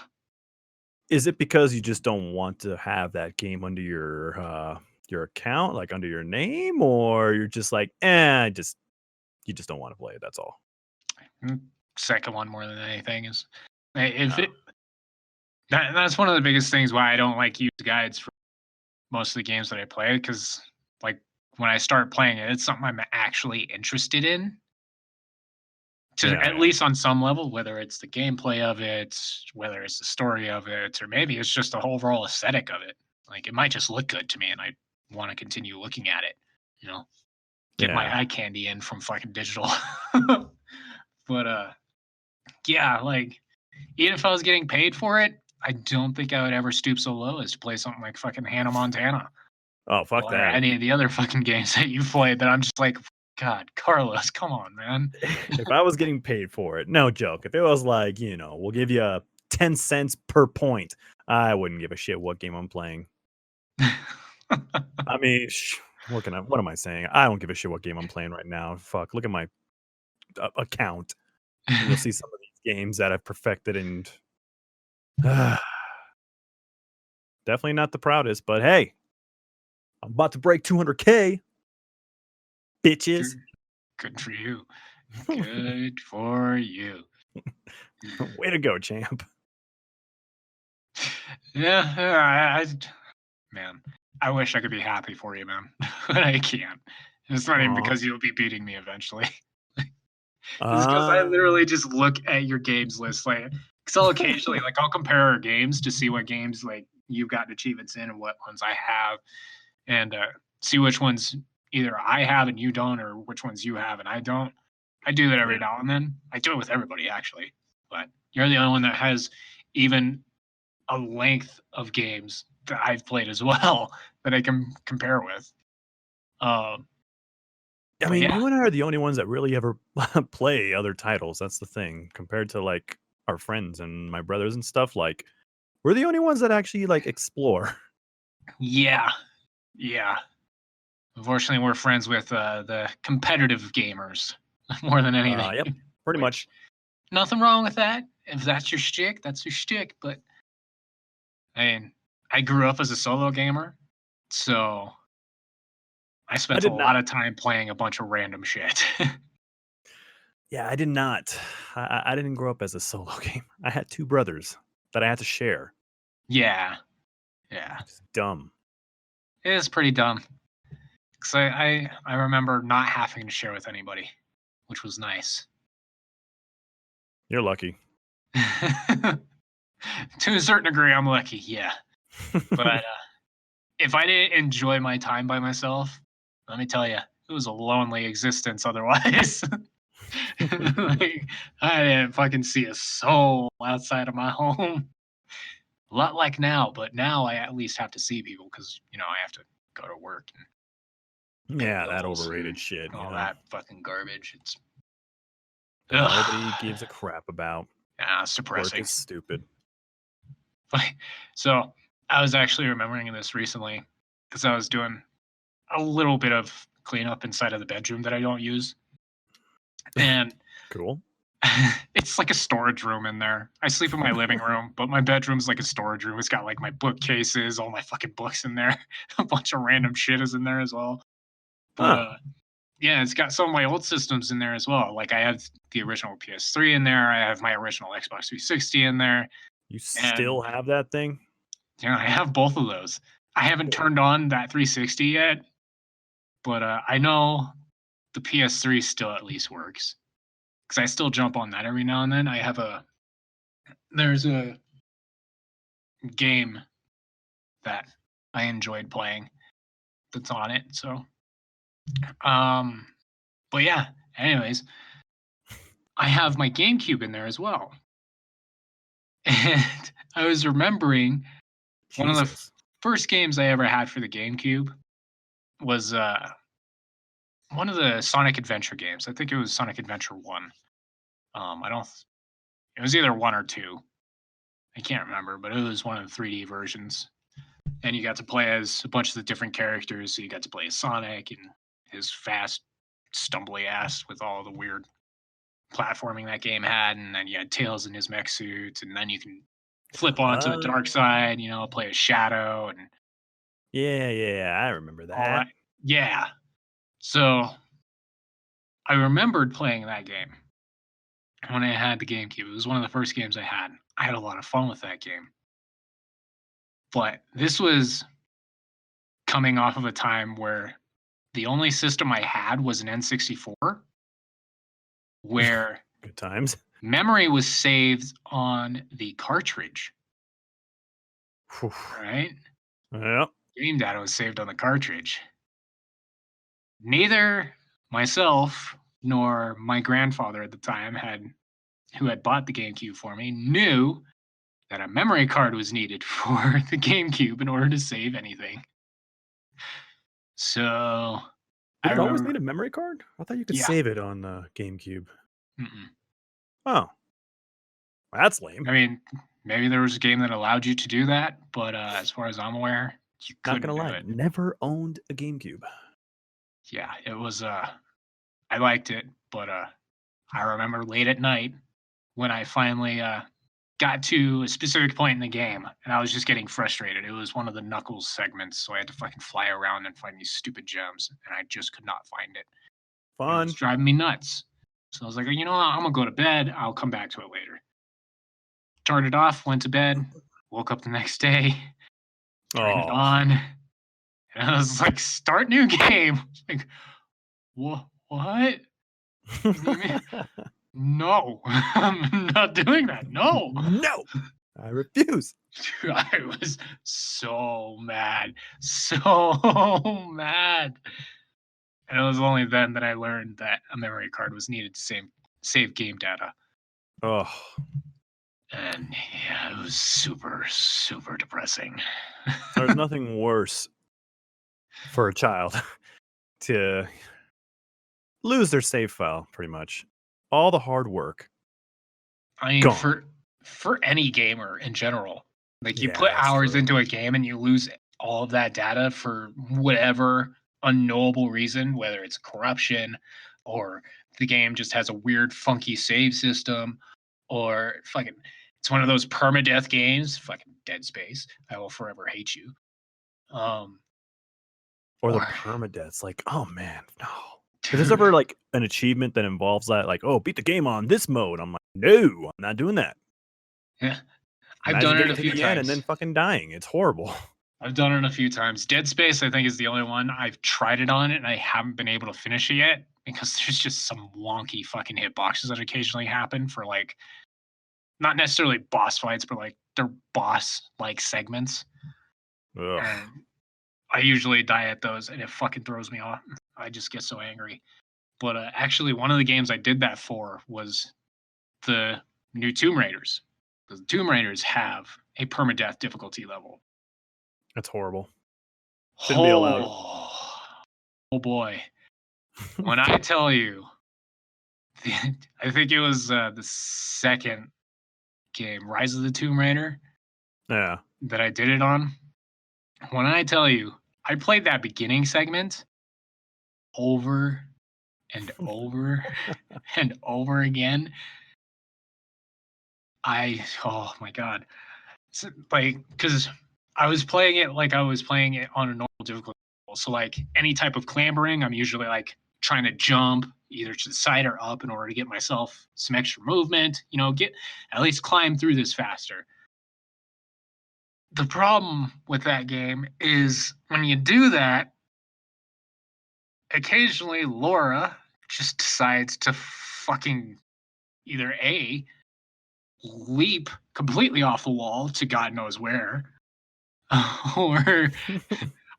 is it because you just don't want to have that game under your account, like under your name, or you're just like, you just don't want to play it? That's all. second one more than anything is if Oh. that's one of the biggest things why I don't like use guides for most of the games that I play because like when I start playing it, it's something I'm actually interested in. At Yeah. least on some level, whether it's the gameplay of it, whether it's the story of it, or maybe it's just the overall aesthetic of it. Like it might just look good to me, and I want to continue looking at it. You know, get Yeah. my eye candy in from fucking digital. But yeah, like even if I was getting paid for it, I don't think I would ever stoop so low as to play something like fucking Hannah Montana Oh, fuck or that. any of the other fucking games that you played. That I'm just like, God, Carlos, come on, man. If I was getting paid for it, no joke. If it was like, we'll give you 10 cents per point, I wouldn't give a shit what game I'm playing. I mean, what am I saying? I don't give a shit what game I'm playing right now. Fuck, look at my account, and you'll see some of these games that I've perfected, and definitely not the proudest. But hey, I'm about to break 200K, bitches. Good for you. Good for you. Way to go, champ. Yeah, man, I wish I could be happy for you, man, but I can't. It's not even because you'll be beating me eventually. It's because I literally just look at your games list, like, because I'll occasionally, like, I'll compare our games to see what games, like, you've gotten achievements in and what ones I have, and see which ones either I have and you don't, or which ones you have and I don't. I do that every Yeah. now and then. I do it with everybody actually, but you're the only one that has even a length of games that I've played as well that I can compare with. Um, I but mean, yeah, you and I are the only ones that really ever play other titles. That's the thing. Compared to like our friends and my brothers and stuff, like we're the only ones that actually like explore. yeah, yeah. Unfortunately, we're friends with the competitive gamers more than anything. Yep, pretty much. Which nothing wrong with that. If that's your shtick, that's your shtick. But I mean, I grew up as a solo gamer, so I I spent a did not. lot of time playing a bunch of random shit. Yeah, I did not. I didn't grow up as a solo game. I had two brothers that I had to share. Yeah, yeah. Which is dumb. It is pretty dumb. Cause I remember not having to share with anybody, which was nice. You're lucky. To a certain degree, I'm lucky, yeah. But if I didn't enjoy my time by myself, let me tell you, it was a lonely existence otherwise. Like, I didn't fucking see a soul outside of my home. A lot like now, but now I at least have to see people because, I have to go to work and pay Yeah, that bills overrated and shit, all that fucking garbage. It's that nobody ugh, gives a crap about. yeah, it's Work depressing. is stupid. So I was actually remembering this recently because I was doing a little bit of cleanup inside of the bedroom that I don't use. And Cool. it's like a storage room in there. I sleep in my living room, but my bedroom's like a storage room. It's got like my bookcases, all my fucking books in there. A bunch of random shit is in there as well. But Huh. yeah, it's got some of my old systems in there as well. Like I have the original PS3 in there. I have my original Xbox 360 in there. You And still have that thing? I have both of those. I haven't turned on that 360 yet, but I know the PS3 still at least works because I still jump on that every now and then. There's a game that I enjoyed playing that's on it. So, um, but yeah. Anyways, I have my GameCube in there as well, and I was remembering one of the Jesus. first games I ever had for the GameCube was one of the Sonic Adventure games. I think it was Sonic Adventure 1. I don't It was either 1 or 2. I can't remember, but it was one of the 3D versions. And you got to play as a bunch of the different characters. So you got to play as Sonic and his fast, stumbly ass with all the weird platforming that game had. And then you had Tails in his mech suit. And then you can flip on to the dark Uh, side, play as Shadow and yeah, I remember all that. that. Yeah. So I remembered playing that game when I had the GameCube. It was one of the first games I had. I had a lot of fun with that game. But this was coming off of a time where the only system I had was an N64, where Good times. memory was saved on the cartridge, Whew. right? Yep. Game data was saved on the cartridge. Neither myself nor my grandfather at the time who had bought the GameCube for me, knew that a memory card was needed for the GameCube in order to save anything. So I Did it always need remember, a memory card? I thought you could yeah. save it on GameCube. Mm-mm. Oh, that's lame. I mean, maybe there was a game that allowed you to do that, but as far as I'm aware, you Not couldn't gonna do lie, it. never owned a GameCube. Yeah, it was. I liked it, but I remember late at night when I finally got to a specific point in the game, and I was just getting frustrated. It was one of the Knuckles segments, so I had to fucking fly around and find these stupid gems, and I just could not find it. And it was Fun. driving me nuts. So I was like, you know what? I'm gonna go to bed. I'll come back to it later. Turned it off, went to bed, woke up the next day, turned it Oh. on, and I was like, start new game. Like, what? No, I'm not doing that. No. No, I refuse. Dude, I was so mad, so mad. And it was only then that I learned that a memory card was needed to save game data. Oh, And yeah, it was super, super depressing. there's nothing worse for a child to lose their save file, pretty much. All the hard work I mean, gone. for any gamer in general, like you Yeah, put that's hours true. into a game and you lose all of that data for whatever unknowable reason, whether it's corruption or the game just has a weird, funky save system, or fucking it's one of those permadeath games, fucking Dead Space. I will forever hate you. Um, Or the or permadeaths. Like, oh man, no. If there's ever like an achievement that involves that, like, oh, beat the game on this mode, I'm like, no, I'm not doing that. yeah, I've Imagine done it getting a to few the end and then times. fucking dying. It's horrible. I've done it a few times. Dead Space, I think, is the only one I've tried it on, and I haven't been able to finish it yet because there's just some wonky fucking hitboxes that occasionally happen for like not necessarily boss fights, but like they're boss like segments. Ugh. And I usually die at those, and it fucking throws me off. I just get so angry. But actually, one of the games I did that for was the new Tomb Raiders. The Tomb Raiders have a permadeath difficulty level. That's horrible. Shouldn't be allowed. Oh boy. When I tell you, I think it was the second game, Rise of the Tomb Raider, Yeah. that I did it on. When I tell you, I played that beginning segment over and over and over again. Oh my God. Like, because I was playing it like I was playing it on a normal difficulty level. So, like, any type of clambering, I'm usually like trying to jump either to the side or up in order to get myself some extra movement, get at least climb through this faster. The problem with that game is when you do that, occasionally Laura just decides to fucking either A, leap completely off the wall to God knows where, or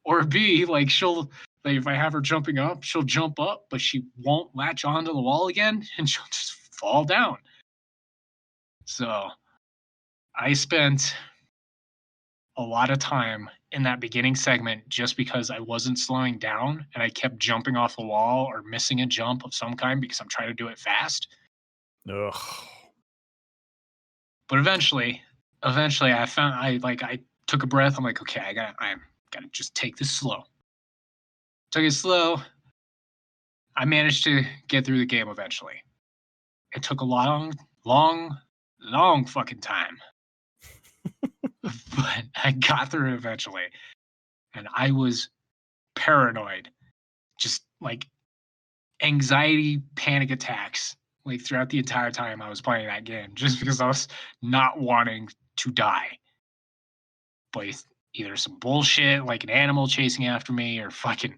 or B, like she'll like if I have her jumping up, she'll jump up, but she won't latch onto the wall again and she'll just fall down. So I spent a lot of time in that beginning segment just because I wasn't slowing down and I kept jumping off the wall or missing a jump of some kind because I'm trying to do it fast. Ugh. But eventually I took a breath. I'm like, okay, I gotta just take this slow. Took it slow. I managed to get through the game eventually. It took a long fucking time, but I got through it eventually. And I was paranoid, just like anxiety, panic attacks, like throughout the entire time I was playing that game, just because I was not wanting to die by either some bullshit like an animal chasing after me or fucking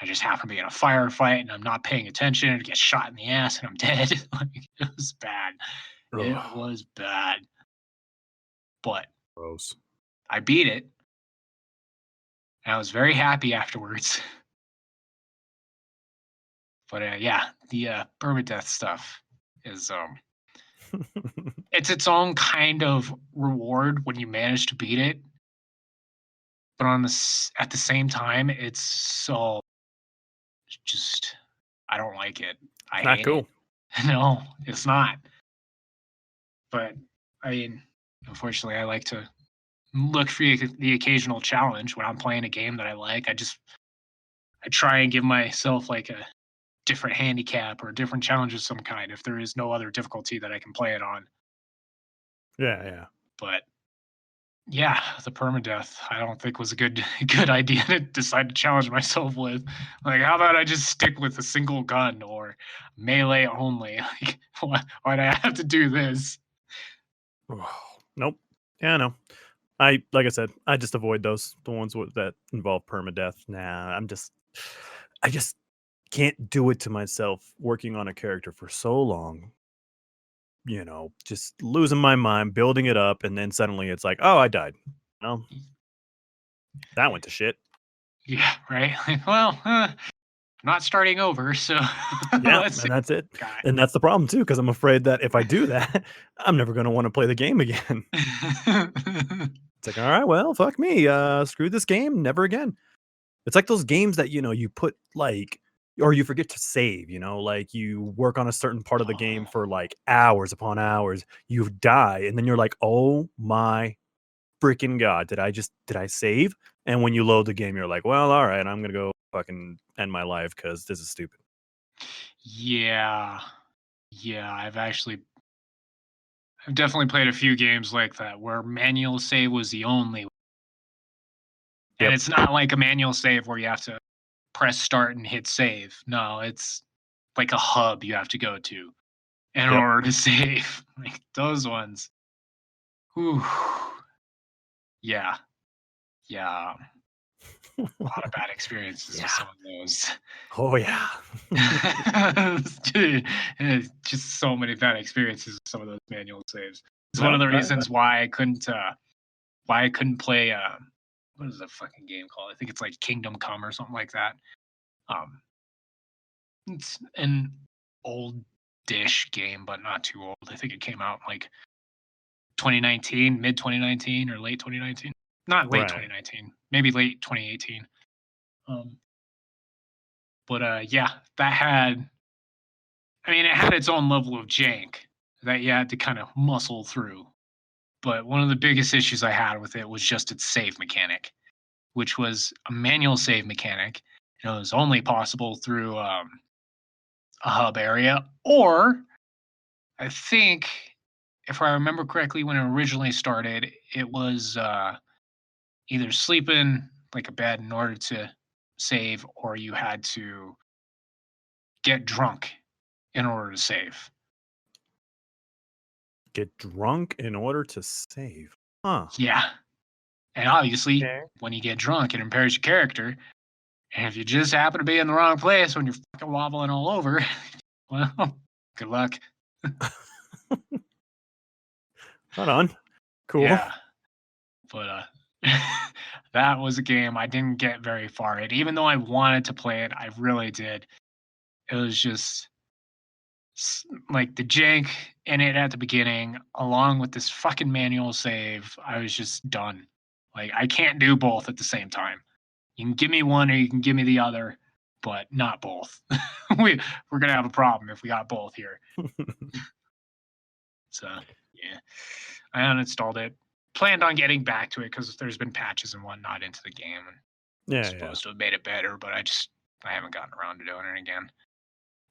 I just happen to be in a firefight and I'm not paying attention and get shot in the ass and I'm dead. Like, it was bad. It Ugh. was bad. But Gross. I beat it. And I was very happy afterwards. But yeah, the permadeath stuff is it's its own kind of reward when you manage to beat it. But at the same time, it's so just I don't like it. I It's not hate it. cool. No, it's not. But I mean, unfortunately, I like to look for the occasional challenge when I'm playing a game that I like. I try and give myself like a different handicap or a different challenge of some kind if there is no other difficulty that I can play it on. Yeah, yeah. But yeah, the permadeath I don't think was a good good idea to decide to challenge myself with. Like, how about I just stick with a single gun or melee only? Like, why'd I have to do this? Nope. Yeah, I know. Like I said, I just avoid those, the ones that involve permadeath. Nah, I just can't do it to myself working on a character for so long just losing my mind, building it up, and then suddenly it's like, oh, I died. Well, that went to shit. Yeah, right. Well, not starting over, so Yeah, let's see. and that's it. God. And that's the problem too, because I'm afraid that if I do that, I'm never going to want to play the game again. It's like, all right, well, fuck me. Screw this game, never again. It's like those games that you put like, or you forget to save. Like you work on a certain part of the game for like hours upon hours. You die, and then you're like, oh my freaking god, did I save? And when you load the game, you're like, well, all right, I'm gonna go fucking end my life because this is stupid. Yeah. Yeah, I've definitely played a few games like that where manual save was the only. And Yep. it's not like a manual save where you have to press start and hit save. No, it's like a hub you have to go to in Yep. order to save. Like those ones. Whew. Yeah. Yeah. A lot of bad experiences Yeah. with some of those. Oh yeah. Dude, just so many bad experiences with some of those manual saves. It's one No, of the reasons why I couldn't play what is the fucking game called? I think it's like Kingdom Come or something like that. Um it's an old dish game, but not too old. I think it came out in like 2019, mid 2019 or late 2019. Not late right. 2019, maybe late 2018. Um but yeah, that had it had its own level of jank that you had to kind of muscle through. But one of the biggest issues I had with it was just its save mechanic, which was a manual save mechanic. It was only possible through a hub area, or I think, if I remember correctly, when it originally started, it was either sleep in like a bed in order to save, or you had to get drunk in order to save. Get drunk in order to save. Huh. Yeah. And obviously, Okay. when you get drunk, it impairs your character. And if you just happen to be in the wrong place when you're fucking wobbling all over, well, good luck. Right on. Cool. Yeah. But that was a game I didn't get very far in. Even though I wanted to play it, I really did. It was just like the jank in it at the beginning, along with this fucking manual save. I was just done. Like, I can't do both at the same time. You can give me one or you can give me the other, but not both. We're gonna have a problem if we got both here. So yeah, I uninstalled it. Planned on getting back to it because there's been patches and whatnot into the game, and Yeah. supposed to have made it better, but I haven't gotten around to doing it again.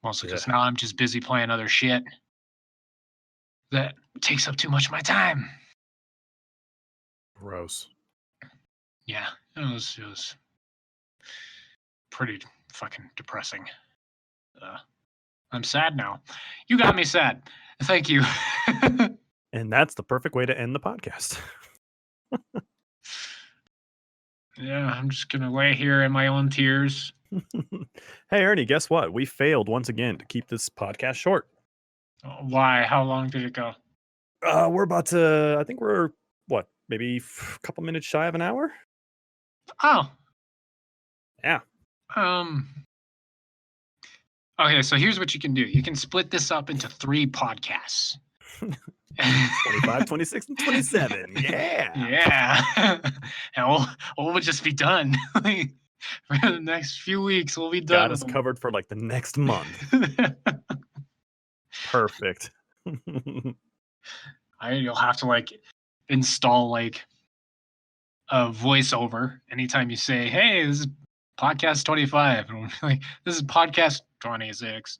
Mostly Yeah. because now I'm just busy playing other shit that takes up too much of my time. Gross. Yeah, it was pretty fucking depressing. I'm sad now. You got me sad. Thank you. And that's the perfect way to end the podcast. Yeah, I'm just gonna lay here in my own tears. Hey, Ernie, guess what? We failed once again to keep this podcast short. Why? How long did it go? We're about to, I think we're, what, maybe a couple minutes shy of an hour? Oh. Yeah. Okay, so here's what you can do. You can split this up into 3 podcasts. 25, 26, and 27. Yeah. Yeah. And we'll just be done. For the next few weeks, we'll be done. Got us covered for like the next month. Perfect. You'll have to like install like a voiceover anytime you say, "Hey, this is podcast 25." And we'll be like, "This is podcast 26."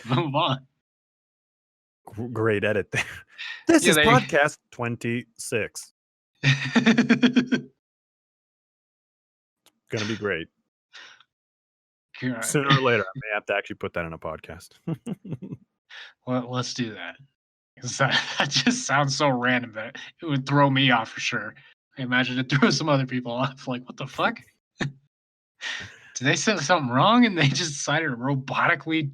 Move on. Great edit there. This is podcast 26. Gonna be great. God. Sooner or later, I may have to actually put that in a podcast. Well, let's do that. 'Cause that just sounds so random that it would throw me off for sure. I imagine it threw some other people off. Like, what the fuck? Did they say something wrong and they just decided to robotically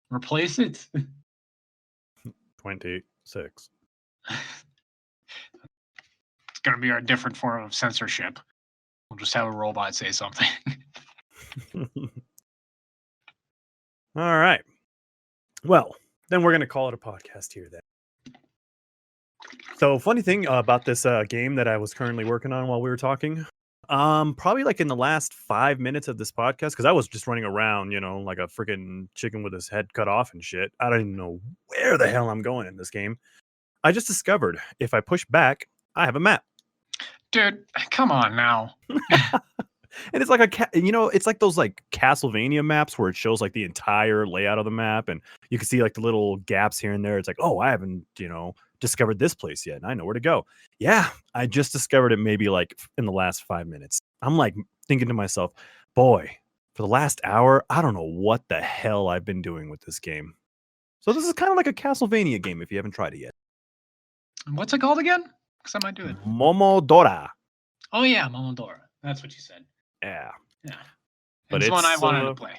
replace it? 26. It's going to be a different form of censorship. We'll just have a robot say something. All right. Well, then we're going to call it a podcast here then. So, funny thing about this game that I was currently working on while we were talking, probably like in the last 5 minutes of this podcast, because I was just running around, like a freaking chicken with his head cut off and shit. I don't even know where the hell I'm going in this game. I just discovered if I push back, I have a map. Dude, come on now. And it's like it's like those like Castlevania maps where it shows like the entire layout of the map, and you can see like the little gaps here and there. It's like, oh, I haven't, discovered this place yet, and I know where to go. Yeah, I just discovered it maybe like in the last 5 minutes. I'm like thinking to myself, boy, for the last hour, I don't know what the hell I've been doing with this game. So this is kind of like a Castlevania game if you haven't tried it yet. What's it called again? Because I might do it. Momodora. Oh yeah, Momodora. That's what you said. Yeah. But it's one I wanted to play.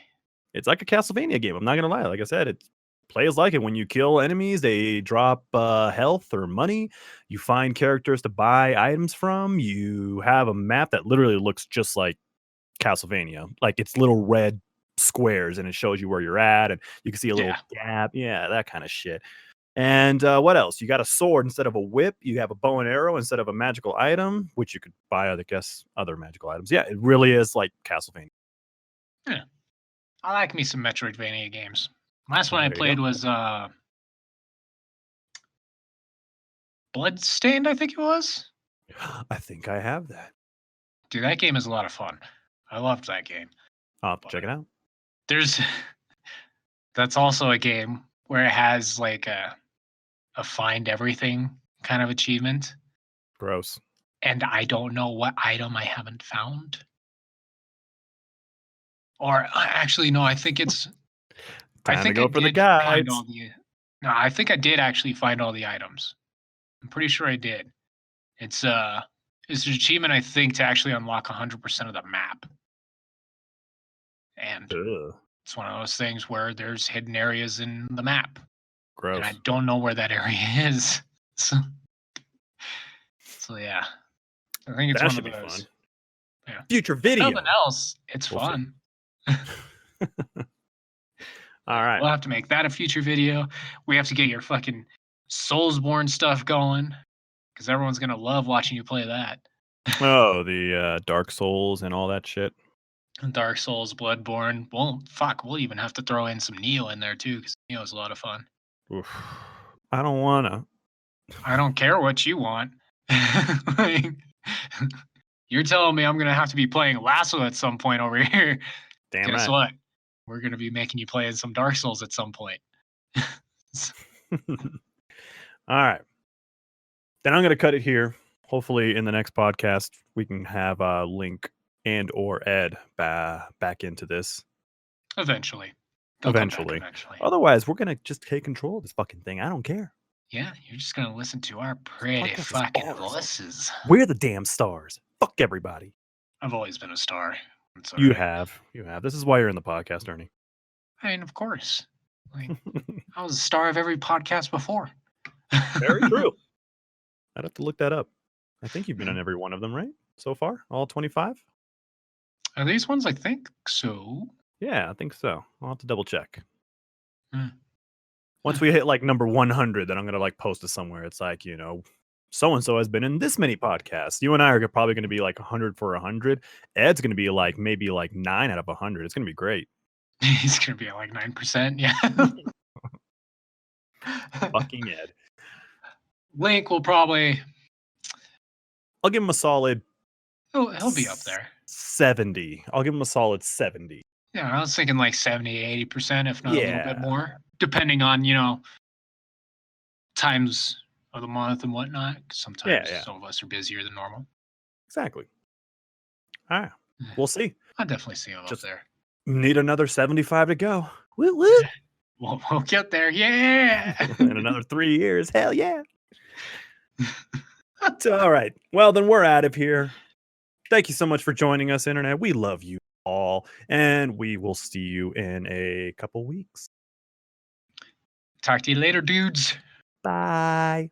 It's like a Castlevania game. I'm not gonna lie. Like I said, it plays like it. When you kill enemies, they drop health or money. You find characters to buy items from. You have a map that literally looks just like Castlevania. Like it's little red squares, and it shows you where you're at, and you can see a little gap. Yeah, that kind of shit. And what else? You got a sword instead of a whip. You have a bow and arrow instead of a magical item, which you could buy, I guess, other magical items. Yeah, it really is like Castlevania. Yeah. I like me some Metroidvania games. Last one I played was Bloodstained, I think it was. I think I have that. Dude, that game is a lot of fun. I loved that game. I'll have to check it out. That's also a game where it has like a find everything kind of achievement. Gross. And I don't know what item I haven't found. Or actually, no, I think it's. Time to go for the guides. No, I think I did actually find all the items. I'm pretty sure I did. It's an achievement, I think, to actually unlock 100% of the map. And it's one of those things where there's hidden areas in the map. Gross. And I don't know where that area is. So yeah. I think it's that one should of those. Be fun. Yeah. Future video. Nothing else. It's fun. All right. We'll have to make that a future video. We have to get your fucking Soulsborne stuff going, because everyone's going to love watching you play that. Oh, the Dark Souls and all that shit. Dark Souls, Bloodborne. Well, fuck, we'll even have to throw in some Neo in there too, because Neo is a lot of fun. Oof. I don't want to. I don't care what you want. Like, you're telling me I'm going to have to be playing Lasso at some point over here. Damn Guess right. what? We're going to be making you play in some Dark Souls at some point. All right. Then I'm going to cut it here. Hopefully in the next podcast, we can have Link and or Ed back into this. Eventually. Eventually. Otherwise, we're going to just take control of this fucking thing. I don't care. Yeah, you're just going to listen to our pretty fucking voices. We're the damn stars. Fuck everybody. I've always been a star. You have. This is why you're in the podcast, Ernie. I mean, of course. Like, I was a star of every podcast before. Very true. I'd have to look that up. I think you've been on every one of them, right? So far? All 25? Are these ones? I think so. Yeah, I think so. I'll have to double check. Once we hit like number 100, then I'm going to like post it somewhere. It's like, so-and-so has been in this many podcasts. You and I are probably going to be like 100 for 100. Ed's going to be like maybe like 9 out of 100. It's going to be great. He's going to be at like 9%. Yeah. Fucking Ed. Link will probably. I'll give him a solid. He'll be up there. 70. I'll give him a solid 70. Yeah, I was thinking like 70, 80%, if not a little bit more, depending on, times of the month and whatnot. Sometimes some of us are busier than normal. Exactly. All right. We'll see. I'll definitely see him up there. Need another 75 to go. Woo woo. We'll get there. Yeah. In another 3 years. Hell yeah. All right. Well, then we're out of here. Thank you so much for joining us, Internet. We love you all, and we will see you in a couple weeks. Talk to you later, dudes. Bye.